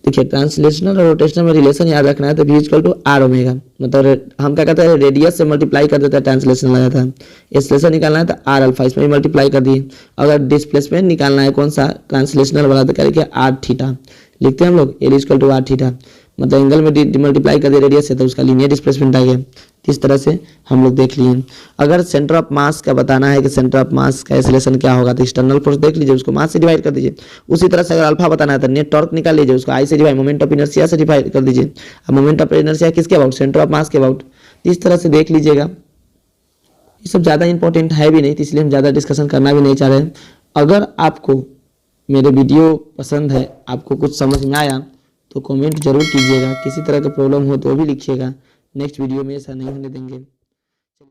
देखिए ट्रांसलेशनल और रोटेशनल में रिलेशन याद रखना है, तो v equal to R omega, मतलब हम क्या कहते हैं, रेडियस से मल्टीप्लाई कर देता है, ट्रांसलेशन लगा था, एक्सेलरेशन निकालना है तो आर अल्फा, इसमें भी मल्टीप्लाई कर दिए। अगर डिस्प्लेसमेंट निकालना है कौन सा, ट्रांसलेशनल वाला, तो क्या लिखिए, आर थीटा लिखते हैं हम लोग, L equal to R theta, मतलब एंगल में मल्टीप्लाई कर दिया रेडियस से तो उसका लीनियर डिस्प्लेसमेंट आ गया। इस तरह से हम लोग देख लिए। अगर सेंटर ऑफ मास का बताना है कि सेंटर ऑफ मास का एक्सेलरेशन क्या होगा, तो एक्सटर्नल फोर्स देख लीजिए, उसको मास से डिवाइड कर दीजिए। उसी तरह से अगर अल्फा बताना है तो नेट टॉर्क निकाल लीजिए, उसको आई से डिवाइड, मोमेंट ऑफ इनर्शिया से डिवाइड कर दीजिए। अब मोमेंट ऑफ इनर्शिया किसके अबाउट, सेंटर ऑफ मास के अबाउट। इस तरह से देख लीजिएगा। ये सब ज़्यादा इंपॉर्टेंट है भी नहीं, तो इसलिए हम ज़्यादा डिस्कशन करना भी नहीं चाह रहे हैं। अगर आपको मेरे वीडियो पसंद है, आपको कुछ समझ में आया तो कमेंट जरूर कीजिएगा। किसी तरह का प्रॉब्लम हो तो भी लिखिएगा, नेक्स्ट वीडियो में ऐसा नहीं होने देंगे।